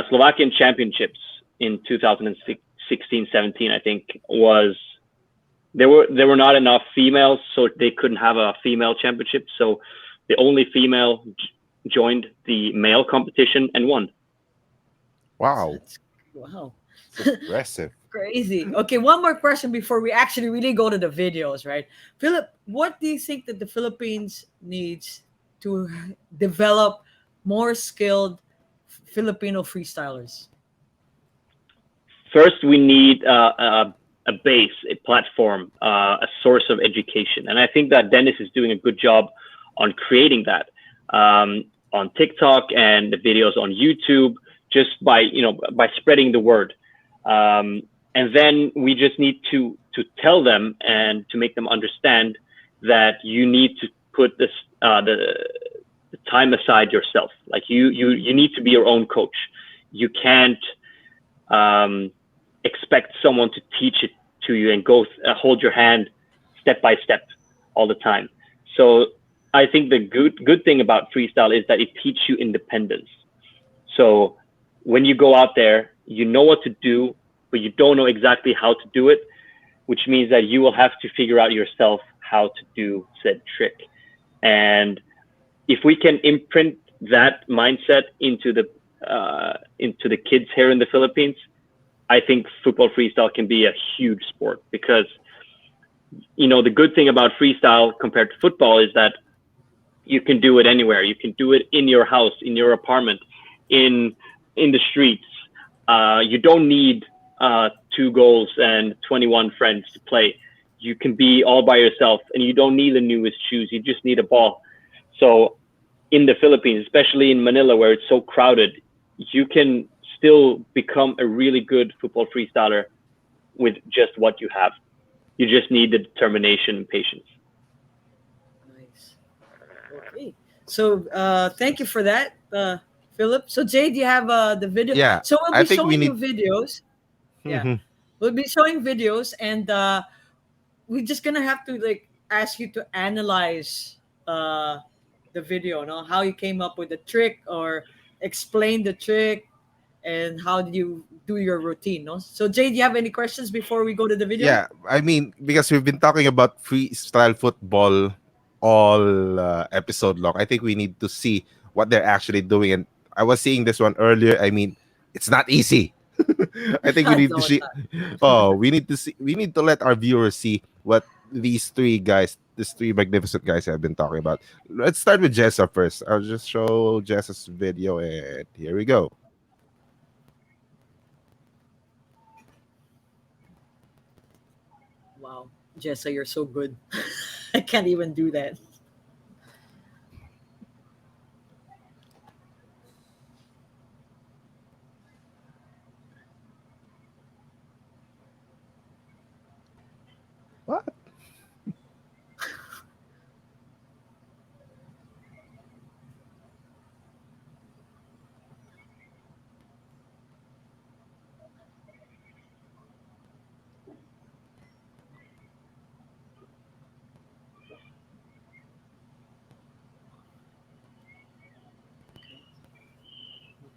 Slovakian championships in 2016-17, I think, was there were not enough females, so they couldn't have a female championship. So the only female joined the male competition and won. Wow. Wow. It's impressive. Crazy. Okay, one more question before we actually really go to the videos, right? Philip, what do you think that the Philippines needs to develop more skilled Filipino freestylers? First, we need a base, a platform, a source of education. And I think that Dennis is doing a good job on creating that. on TikTok and the videos on YouTube, just by by spreading the word. And then we just need to tell them and to make them understand that you need to put this the time aside yourself. Like you need to be your own coach. You can't expect someone to teach it to you and go hold your hand step by step all the time. So I think the good thing about freestyle is that it teaches you independence. So when you go out there, you know what to do, but you don't know exactly how to do it, which means that you will have to figure out yourself how to do said trick. And if we can imprint that mindset into the kids here in the Philippines, I think football freestyle can be a huge sport, because the good thing about freestyle compared to football is that you can do it anywhere. You can do it in your house, in your apartment, in the streets. You don't need 2 goals and 21 friends to play. You can be all by yourself, and you don't need the newest shoes. You just need a ball. So in the Philippines, especially in Manila, where it's so crowded, you can still become a really good football freestyler with just what you have. You just need the determination and patience. Nice. Okay. So thank you for that, Philip. So Jay, do you have the video? Yeah, So we'll I be think we showing you need. videos. Yeah. Mhm. We'll be showing videos, and we're just gonna have to like ask you to analyze the video, no? How you came up with the trick, or explain the trick, and how did you do your routine, no? So Jay, do you have any questions before we go to the video? Yeah, I mean, because we've been talking about freestyle football all episode long, I think we need to see what they're actually doing. And I was seeing this one earlier. I mean, it's not easy. I think we need to No, it's see. not. Oh, we need to see. We need to let our viewers see what these three magnificent guys have been talking about. Let's start with Jessa first. I'll just show Jessa's video, and here we go. Wow, Jessa, you're so good. I can't even do that. What?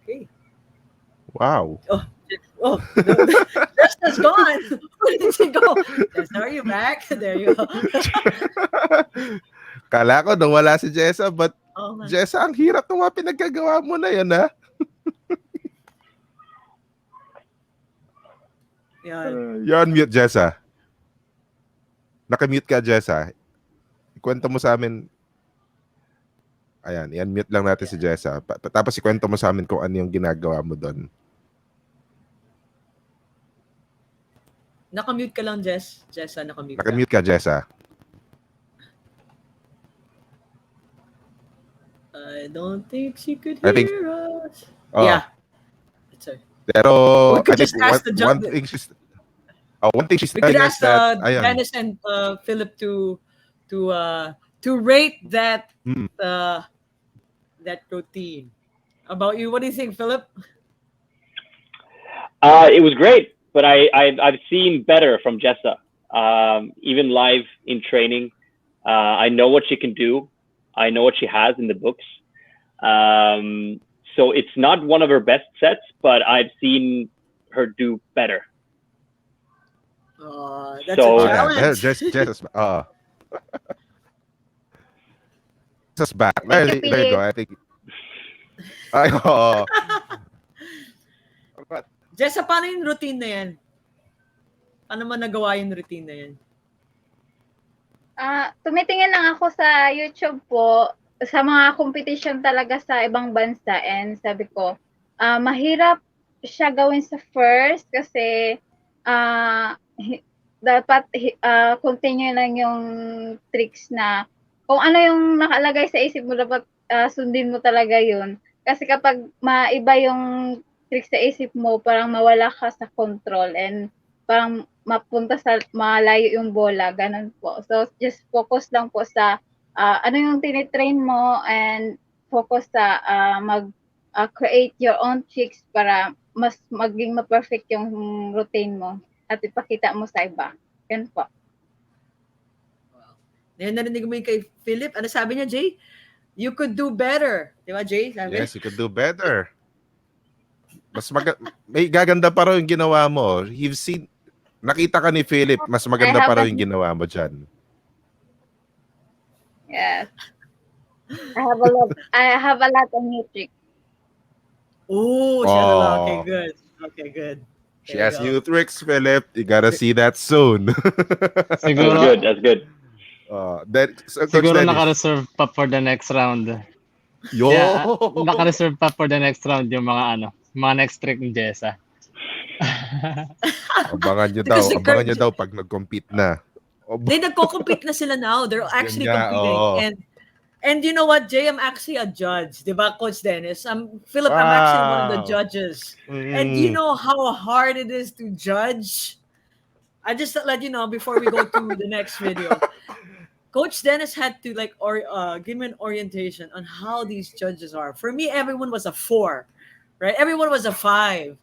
Okay. Wow. Oh, Jessa's gone. Where did she go? Jessa, are you back? There you go. Kala ko nawala si Jessa, but Oh man. Jessa, ang hirap ng mga pinaggagawa mo na yan, ha? Yeah. You're on mute, Jessa. Nakamute ka, Jessa. Ikwento mo sa amin. Ayan, i-unmute lang natin si Jessa. Tapos ikwento mo sa amin kung ano yung ginagawa mo doon. Nakamute ka lang, Jess. Jessa, nakamute ka. Nakamute ka, Jessa. I don't think she could I think- hear us. Oh, Yeah. It's her. Pero We could I think just ask the one judge. thing she's We could telling us ask that, ayan. Dennis and Philip to rate that Mm. that routine. About you, what do you think, Philip? It was great, but I've seen better from Jessa. Even live in training, I know what she can do. I know what she has in the books. So it's not one of her best sets, but I've seen her do better. That's So- a Oh, yeah. challenge. Jessa's Jessa's back. There you go. I think. Ay, oo. But, Jessa, paano yung routine na yan? Paano mo nagawa yung routine na yan? Tumitingin lang ako sa YouTube po sa mga competition talaga sa ibang bansa, and sabi ko, mahirap siya gawin sa first kasi dapat continue lang yung tricks na kung ano yung nakalagay sa isip mo, dapat sundin mo talaga yun. Kasi kapag maiba yung trick sa isip mo, parang mawala ka sa control and parang mapunta sa malayo yung bola, ganun po. So, just focus lang po sa ano yung tinitrain mo and focus sa create your own tricks para mas maging ma-perfect yung routine mo at ipakita mo sa iba. Yan po. Ngayon narinig mo yung kay Philip. Ano sabi niya, Jay? You could do better. Di ba, Jay? Sabi? Yes, you could do better. May gaganda pa raw yung ginawa mo. Nakita ka ni Philip, mas maganda pa raw yung ginawa mo dyan. Yes. I have a lot of new tricks. Oh, she has a lot. Okay, good. Okay, good. She has new tricks, Philip. You gotta see that soon. Siguro, That's good. siguro naka-reserve pa for the next round. Yo! Yeah, naka-reserve pa for the next round yung mga next trick ni Jessa. Abangan nyo daw pag nag-compete na. They nagko-compete na sila now. They're actually Yan nga, competing. oo. And you know what, Jay? I'm actually a judge. Di ba, Coach Dennis? Philip, I'm actually one of the Wow. judges. And do you know how hard it is to judge? I just let you know before we go to the next video. Coach Dennis had to give me an orientation on how these judges are. For me, everyone was a 4, right? Everyone was a 5.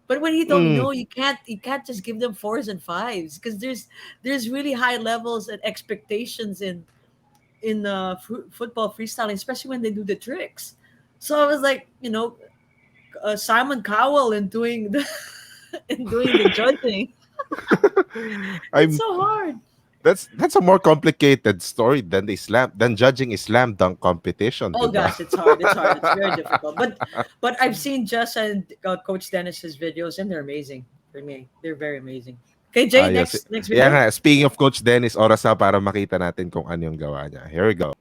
But when you don't know, you can't just give them 4s and 5s because there's really high levels and expectations in football freestyling, especially when they do the tricks. So I was like, Simon Cowell and doing the judging. It's so hard. That's a more complicated story than judging a slam dunk competition. Oh diba? gosh, it's hard. It's hard. It's very difficult. But I've seen Jess and Coach Dennis's videos, and they're amazing. For me, they're very amazing. Okay, Jay, next video. Yeah nga, speaking of Coach Dennis, oras na para makita natin kung ano yung gawa niya. Here we go.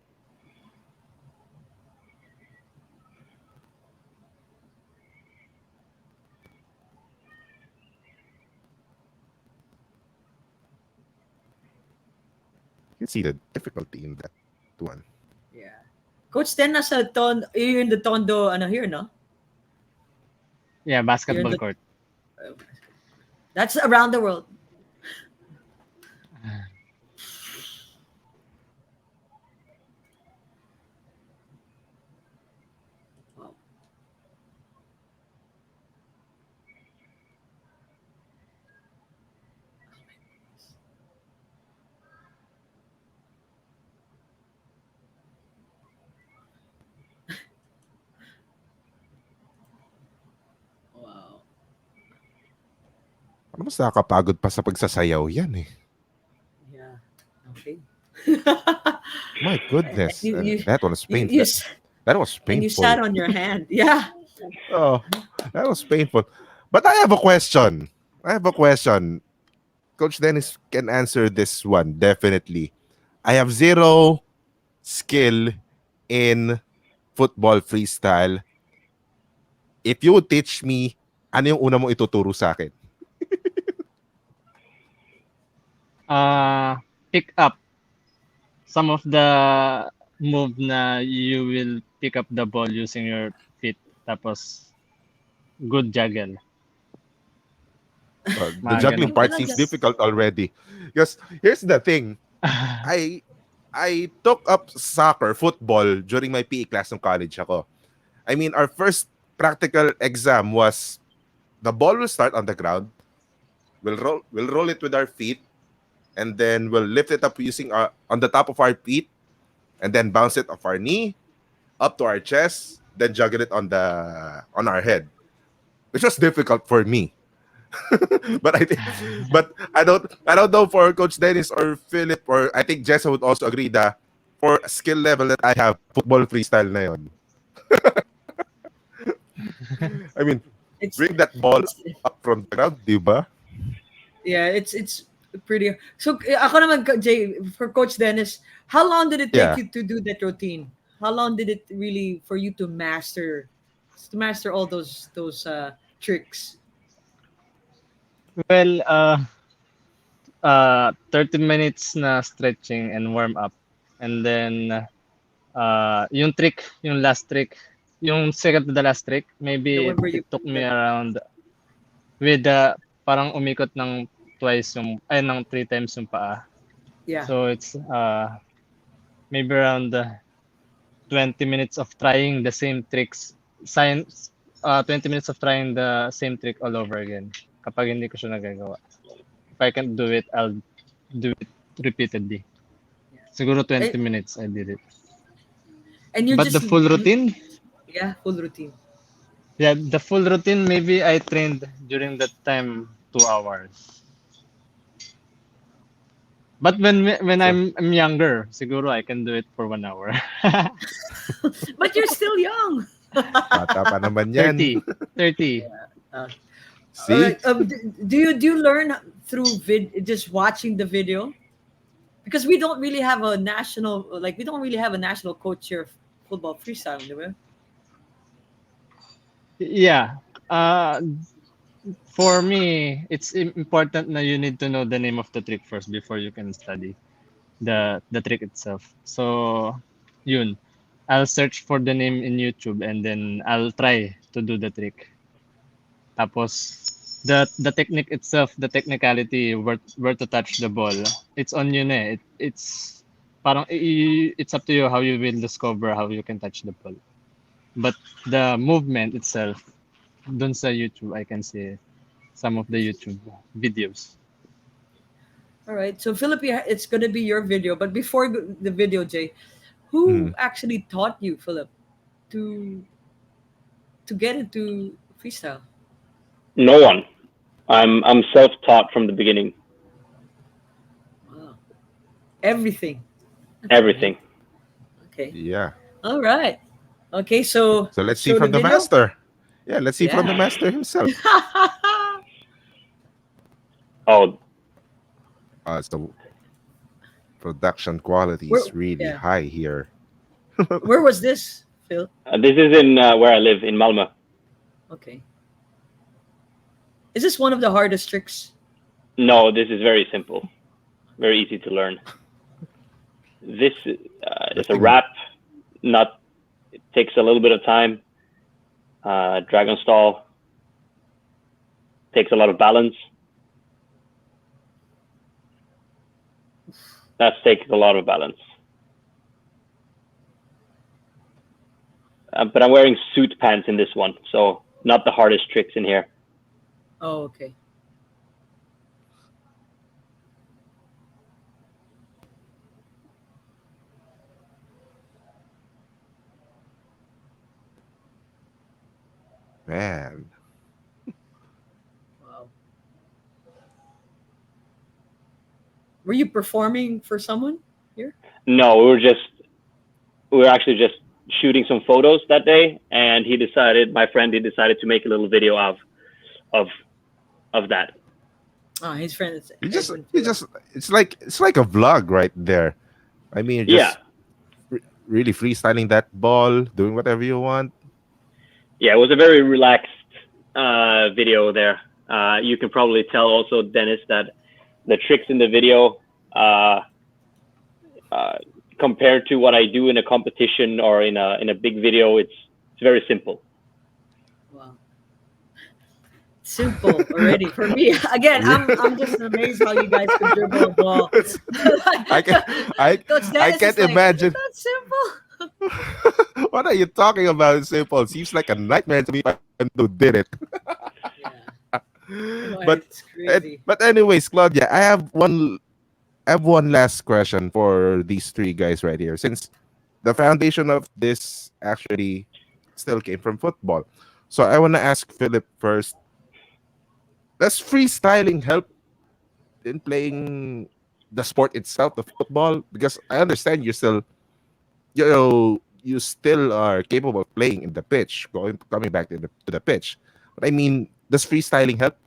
You can see the difficulty in that one. Yeah. Coach Dennis, you're in the Tondo, here, no? Yeah, basketball court. That's around the world. Wow. Ano mas nakakapagod pa sa pagsasayaw yan eh. Yeah. Okay. My goodness. That was painful. That was painful. And you sat on your hand. Yeah. Oh, that was painful. But I have a question. Coach Dennis can answer this one, definitely. I have zero skill in football freestyle. If you would teach me, ano yung una mong ituturo sa akin? Pick up some of the move na you will pick up the ball using your feet. Tapos, good juggle. The juggling part seems difficult already. Because here's the thing. I took up football during my PE class ng college ako. I mean, our first practical exam was the ball will start on the ground. We'll roll it with our feet, and then we'll lift it up using on the top of our feet, and then bounce it off our knee, up to our chest, then juggle it on our head, which was difficult for me. but I don't know for Coach Dennis or Philip, or I think Jessa would also agree that for skill level that I have, football freestyle na yun. I mean, bring that ball up from the ground, di ba? Yeah, it's pretty. So ako naman, Jay, for Coach Dennis, how long did it take you to do that routine? How long did it really for you to master all those tricks? Well, 30 minutes na stretching and warm up. And then yung trick, yung last trick, yung second to the last trick, The maybe one where you it took me the, around with parang umikot ng twice yung, ay, ng 3 times yung paa. yeah. So it's maybe around 20 minutes of trying the same tricks. 20 minutes of trying the same trick all over again. Kapag hindi ko siya nagagawa. If I can do it, I'll do it repeatedly. Siguro 20 And, minutes I did it. and you're But the just full routine, yeah, full routine. yeah, the full routine, maybe I trained during that time 2 hours. But when So, I'm younger, siguro I can do it for 1 hour. But you're still young. bata pa naman yan. 30, 30. All See? right. Do you learn through just watching the video? Because we don't really have a national coach here of football freestyle, do we? Yeah. For me, it's important na you need to know the name of the trick first before you can study the trick itself. So, yun. I'll search for the name in YouTube and then I'll try to do the trick. Tapos, the technique itself, the technicality, where to touch the ball, it's on you na eh. It's parang it's up to you how you will discover how you can touch the ball. But the movement itself, dun sa YouTube, I can see some of the YouTube videos. All right. So Philip, it's gonna be your video, but before the video, Jay, who Mhm. actually taught you, Philip, to get into freestyle? No one. I'm self-taught from the beginning. Wow. Everything. Everything. Okay. Yeah. All right. Okay. So So let's let's see show the from the video. master. Yeah, let's see from the Yeah. master himself. Oh, So production quality Where? is really Yeah. high here. Where was this, Phil? this is in where I live in Malmö. Okay. Is this one of the hardest tricks? No, this is very simple, very easy to learn. This The is a thing, wrap. Not. It takes a little bit of time. Dragon stall takes a lot of balance. That takes a lot of balance. But I'm wearing suit pants in this one, so not the hardest tricks in here. Oh, okay. man. Wow. Were you performing for someone here? No, we were actually just shooting some photos that day, and my friend, he decided to make a little video of that. Oh, his friend is You Philip. just it's like a vlog right there. I mean, you're Yeah, just really freestyling that ball, doing whatever you want. yeah, it was a very relaxed video there. You can probably tell also, Dennis, that the tricks in the video, compared to what I do in a competition or in a big video, it's very simple. Wow. Simple already for me. Again, I'm just amazed how you guys could dribble a ball. It's- I can Coach I Dennis can't is like, imagine. that's simple. What are you talking about? Simple. Seems like a nightmare to me. Who did it? Yeah. No, But it's crazy. but anyways, Claudia, I have one last question for these three guys right here. Since the foundation of this actually still came from football, so I want to ask Philip first. Does freestyling help in playing the sport itself, the football? Because I understand you still are capable of playing in the pitch, coming back to the pitch. But I mean, does freestyling help?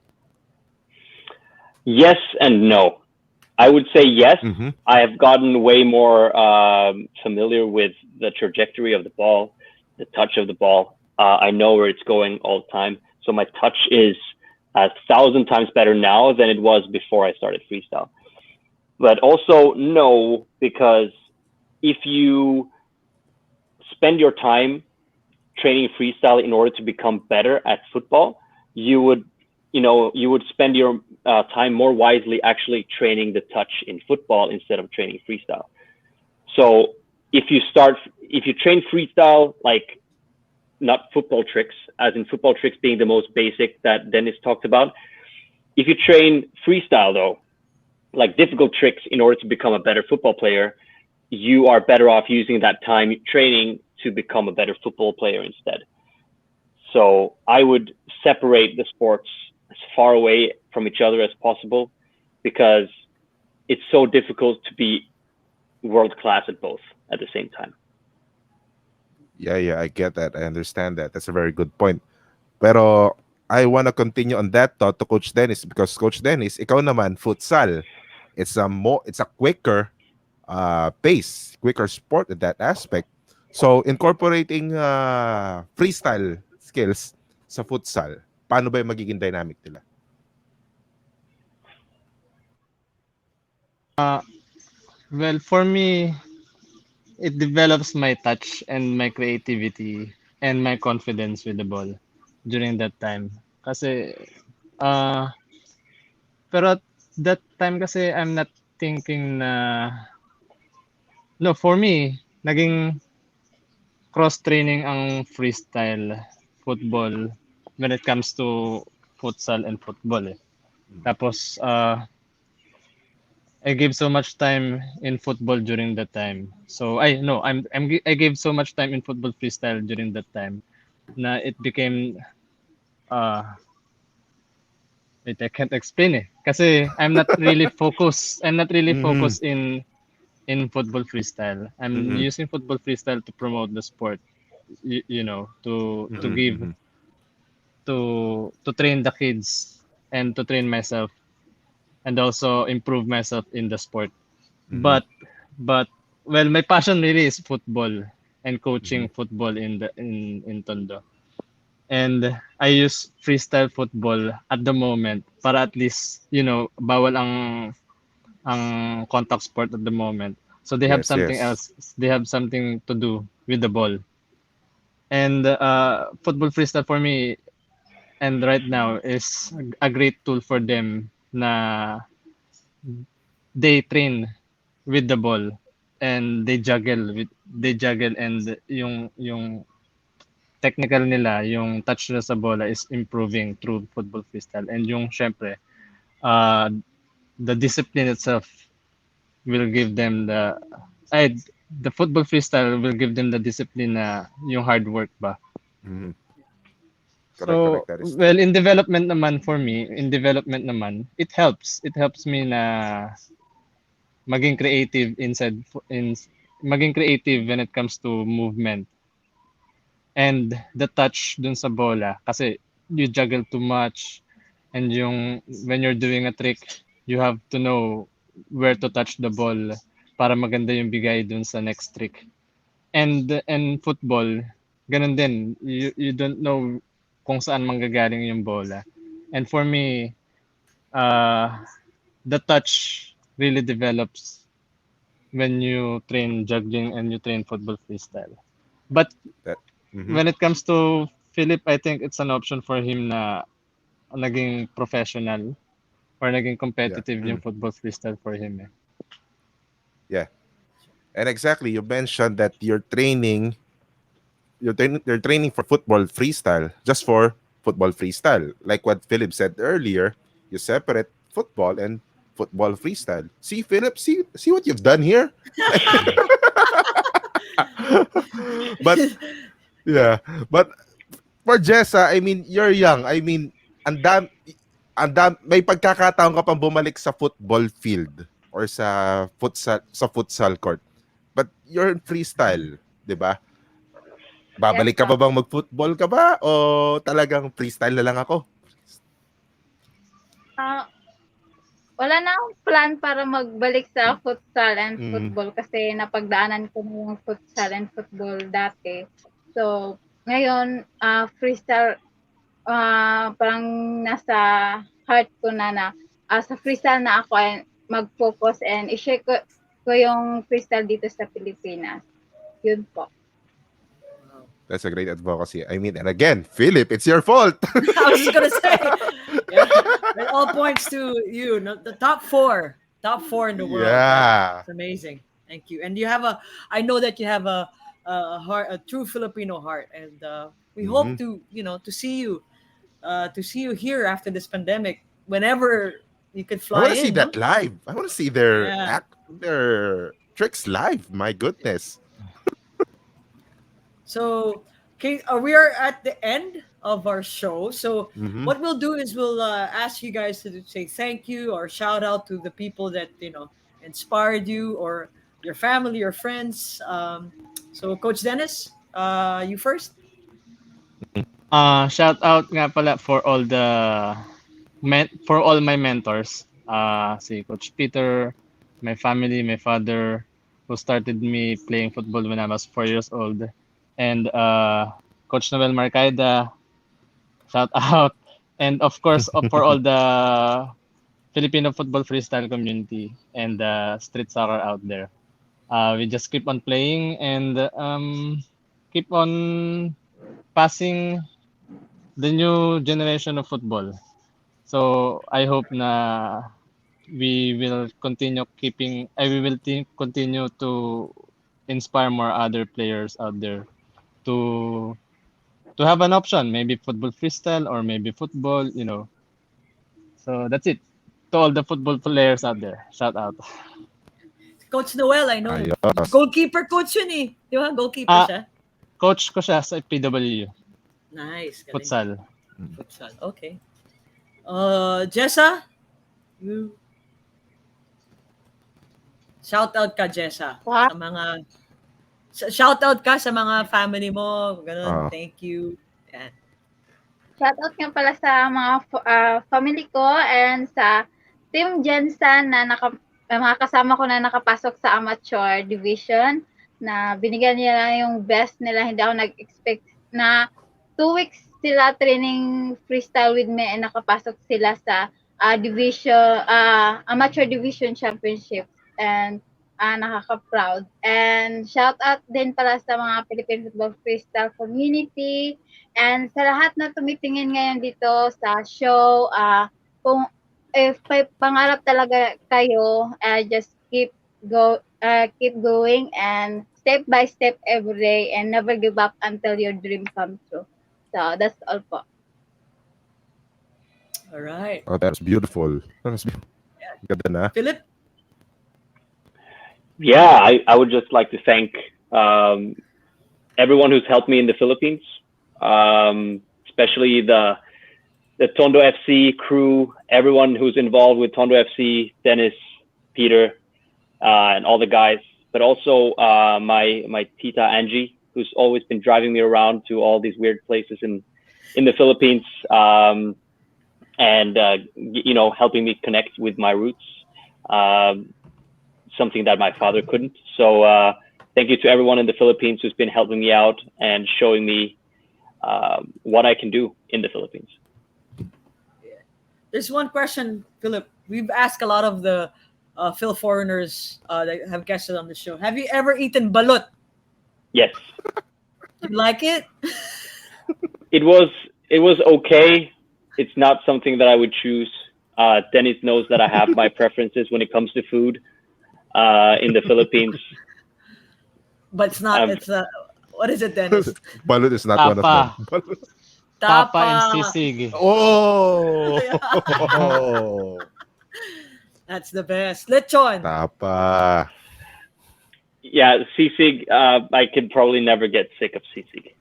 Yes and no. I would say yes. Mm-hmm. I have gotten way more familiar with the trajectory of the ball, the touch of the ball. I know where it's going all the time. So my touch is 1,000 times better now than it was before I started freestyle. But also no, because if you spend your time training freestyle in order to become better at football, you would spend your time more wisely actually training the touch in football instead of training freestyle. So if you train freestyle, like not football tricks, as in football tricks being the most basic that Dennis talked about, if you train freestyle though, like difficult tricks in order to become a better football player, you are better off using that time training to become a better football player instead. So I would separate the sports as far away from each other as possible, because it's so difficult to be world class at both at the same time. Yeah, I get that. I understand that. That's a very good point. Pero I want to continue on that thought to Coach Dennis, because Coach Dennis, ikaw naman futsal. It's a quicker pace, quicker sport in that aspect. So incorporating freestyle skills sa futsal, paano ba yung magiging dynamic nila? Well, for me, it develops my touch and my creativity and my confidence with the ball during that time. Kasi, pero at that time kasi I'm not thinking na, no, for me, naging cross-training ang freestyle football when it comes to futsal and football eh. Tapos, I gave so much time in football during that time. So I gave so much time in football freestyle during that time na it became wait, I can't explain eh. Kasi I'm not really focused. I'm not really focused in football freestyle. I'm using football freestyle to promote the sport. To give to train the kids and to train myself and also improve myself in the sport. But well, my passion really is football and coaching football in Tondo. And I use freestyle football at the moment para at least, bawal ang contact sport at the moment. So they have something Yes. else. They have something to do with the ball. And football freestyle for me and right now is a great tool for them na they train with the ball and they juggle and yung technical nila, yung touch nila sa bola is improving through football freestyle. And yung syempre, the discipline itself will give them the football freestyle will give them the discipline na yung hard work ba. Correct. So, That is well, in development naman for me, it helps. It helps me na maging creative maging creative when it comes to movement. And the touch dun sa bola kasi you juggle too much and when you're doing a trick, you have to know where to touch the ball para maganda yung bigay dun sa next trick. And football, ganun din. You don't know kung saan manggagaling yung bola. And for me, the touch really develops when you train juggling and you train football freestyle. But that. when it comes to Philip, I think it's an option for him na naging professional or naging competitive yung football freestyle for him. Yeah. And exactly, you mentioned that you're training for football freestyle, just for football freestyle. Like what Philip said earlier, you separate football and football freestyle. See, Philip, see what you've done here? But yeah, but for Jessa, I mean, you're young. I mean, may pagkakataon ka pang bumalik sa football field or sa futsal court. But you're in freestyle, 'di ba? Babalik ka Yes, ba bang mag-football ka ba o talagang freestyle na lang ako? Wala na akong plan para magbalik sa futsal and football kasi napagdaanan ko na yung futsal and football dati. So, ngayon, freestyle, parang nasa heart ko na sa freestyle na ako and mag-focus and i-share ko yung freestyle dito sa Pilipinas. Yun po. That's a great advocacy. I mean, and again, Philip, it's your fault. I was just gonna say, yeah, it all points to you. No, the top four in the world. Yeah. That's amazing. Thank you. And you have a. I know that you have a heart, a true Filipino heart, and we hope Mhm. to to see you here after this pandemic. Whenever you could I fly want to see in, no? that live. I want to see their Yeah. act, their tricks live. My goodness. So, okay, we are at the end of our show. So, Mm-hmm. what we'll do is we'll ask you guys to say thank you or shout out to the people that inspired you or your family or friends. So, Coach Dennis, you first. Shout out nga pala for all for all my mentors. Si Coach Peter, my family, my father, who started me playing football when I was 4 years old, and Coach Noel Marcaida, shout out, and of course for all the Filipino football freestyle community and street soccer out there. We just keep on playing and keep on passing the new generation of football. So I hope na we will continue continue to inspire more other players out there to have an option, maybe football freestyle or maybe football. So that's it. To all the football players out there, shout out. Coach Noel, I know. Ayos. Goalkeeper coach yun eh. Di ba? Goalkeeper Ah, siya. coach ko siya sa PWU, Nice. Galing. futsal. Futsal. Okay. Jessa? You shout out ka, Jessa. Wow. Sa mga shout out ka sa mga family mo, ganun. Ah. Thank you. Yan. Shoutout nga pala sa mga family ko and sa Team Gersson na mga kasama ko na nakapasok sa amateur division na binigyan nila yung best nila. Hindi ako nag-expect na 2 weeks sila training freestyle with me and nakapasok sila sa amateur division championship and nakaka-proud. And shout out din pala sa mga Philippine football freestyle community and sa lahat na tumitingin ngayon dito sa show. Kung if may pangarap talaga kayo, just keep going and step by step every day and never give up until your dream comes true. So that's all po. All right. Oh, that's beautiful. That's beautiful. Ganda na. Philip? Yeah, I would just like to thank everyone who's helped me in the Philippines, especially the Tondo FC crew, everyone who's involved with Tondo FC, Dennis, Peter, and all the guys, but also my tita Angie, who's always been driving me around to all these weird places in the Philippines, and helping me connect with my roots. Something that my father couldn't. So thank you to everyone in the Philippines who's been helping me out and showing me what I can do in the Philippines. There's one question, Philip. We've asked a lot of the Phil foreigners that have guested on the show. Have you ever eaten balut? Yes, You like it? it was okay. It's not something that I would choose. Dennis knows that I have my preferences when it comes to food in the Philippines. But it's not. It's what is it, Dennis? Balut is not one of Tapa. them. Balut. Tapa and sisig. Oh! That's the best. Lechon. Tapa. Yeah, sisig. I could probably never get sick of sisig.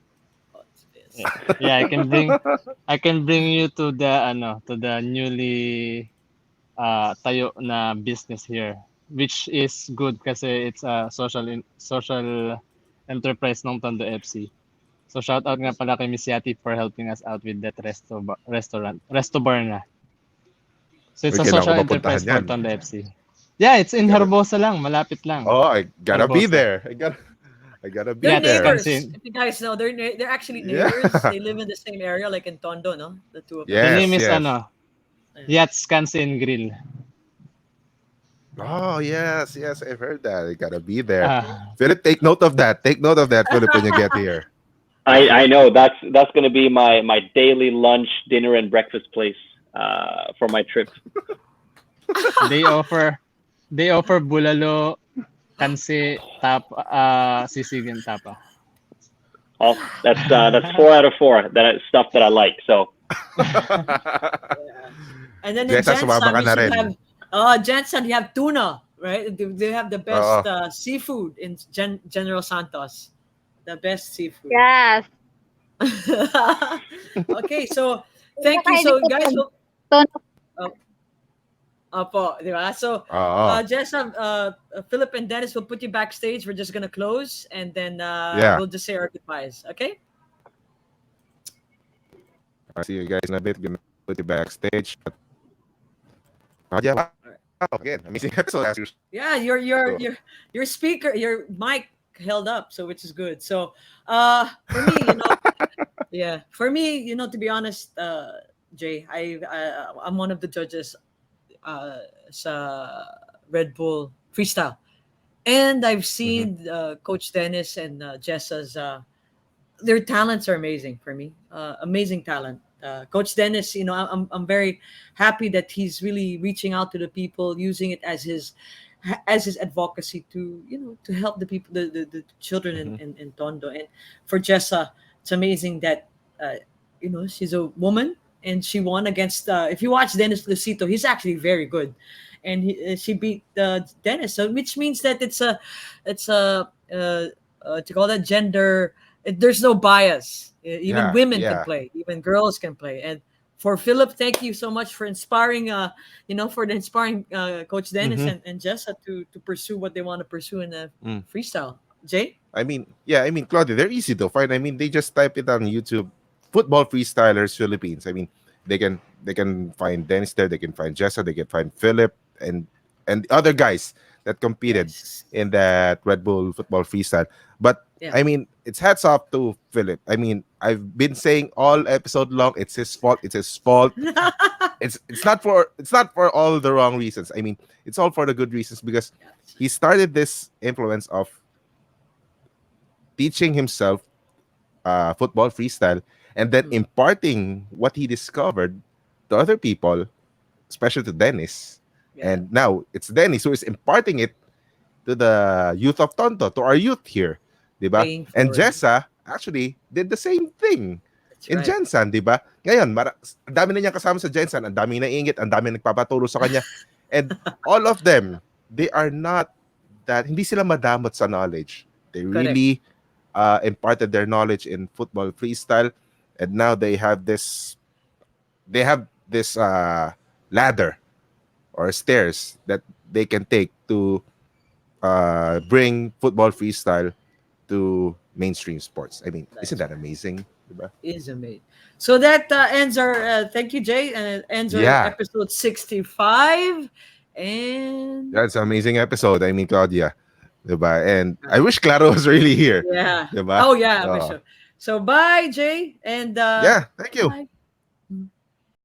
Yeah, I can bring you to the newly tayo na business here, which is good kasi it's a social enterprise ng Tondo FC. So shout out nga pala kay Miss Yati for helping us out with that resto bar na. So it's Uy, a kailangan social ko enterprise mapuntahan for yan. Tondo FC. Yeah, it's in Herbosa lang, malapit lang. Oh, I gotta be Barbosa. there. I gotta be They're there. neighbors. Kansin. If you guys know, they're actually Yeah. neighbors. They live in the same area, like in Tondo, no? The two of them. The Yes, name is yes. Yats Kansin Grill. Oh, yes, I've heard that. I gotta be there. Ah, Philip, take note of that. Take note of that, Philip, when you get here. I know that's gonna be my daily lunch, dinner, and breakfast place for my trip. They offer they offer bulalo, kansi, sisig and tapa. Oh, that's 4 out of 4. Stuff that I like. So Yeah. And then in Jessa, sumama Jensen, ka we na should rin. have Jensen, you have tuna, right? They have the Oo. best seafood in General Santos. The best seafood. Yes. Okay, so thank you. Pinakahilig So ko guys, po. we'll, Tono. oh, opo, di ba? So Oo. Jess, Philip and Dennis will put you backstage. We're just gonna close, and then Yeah. we'll just say our goodbyes. Okay? I'll see you guys in a bit. Gonna put you backstage. But, yeah, wow. Again, amazing episode as usual. Yeah, your speaker, your mic held up, so which is good. So for me, yeah, for me, to be honest, Jay, I'm one of the judges sa Red Bull freestyle, and I've Mhm. seen Coach Dennis and Jessa's. Their talents are amazing for me. Amazing talent. Coach Dennis, I'm very happy that he's really reaching out to the people, using it as his advocacy to to help the people, the children Mhm. in Tondo. And for Jessa, it's amazing that she's a woman and she won against. If you watch Dennis Lucito, he's actually very good, and she beat Dennis. So which means that it's a to call that gender. There's no bias. Even Yeah, women can yeah. play. Even girls can play. And for Philip, thank you so much for inspiring. For the inspiring Coach Dennis Mhm. and Jessa to pursue what they want to pursue in the Mm. freestyle. Jay. I mean, yeah, I mean, Claudia, they're easy to find. I mean, they just type it on YouTube, football freestylers Philippines. I mean, they can find Dennis there, they can find Jessa, they can find Philip and other guys that competed Yes. in that Red Bull football freestyle. But Yeah. I mean, it's hats off to Philip. I mean, I've been saying all episode long, it's his fault. It's his fault. It's not for all the wrong reasons. I mean, it's all for the good reasons because he started this influence of teaching himself football freestyle and then Mm. imparting what he discovered to other people, especially to Dennis. Yeah. And now it's Dennis who is imparting it to the youth of Tonto, to our youth here, diba? Paying And forward. Jessa actually did the same thing That's in right. Jensen, diba? Ngayon, ang dami na niyang kasama sa Jensen, ang dami na ingit, ang dami nagpapaturo sa kanya. And all of them, they are not hindi sila madamot sa knowledge. They Correct. really imparted their knowledge in football freestyle, and now they have this ladder or stairs that they can take to bring football freestyle to mainstream sports. I mean, isn't That's that amazing? Diba? is amazing. So that ends our. Thank you, Jay, and it ends our Yeah, episode 65. And that's an amazing episode. I mean, Claudia, diba? And I wish Claro was really here, yeah. diba? Oh yeah, for Oh, sure. So bye, Jay, and yeah, thank you. bye.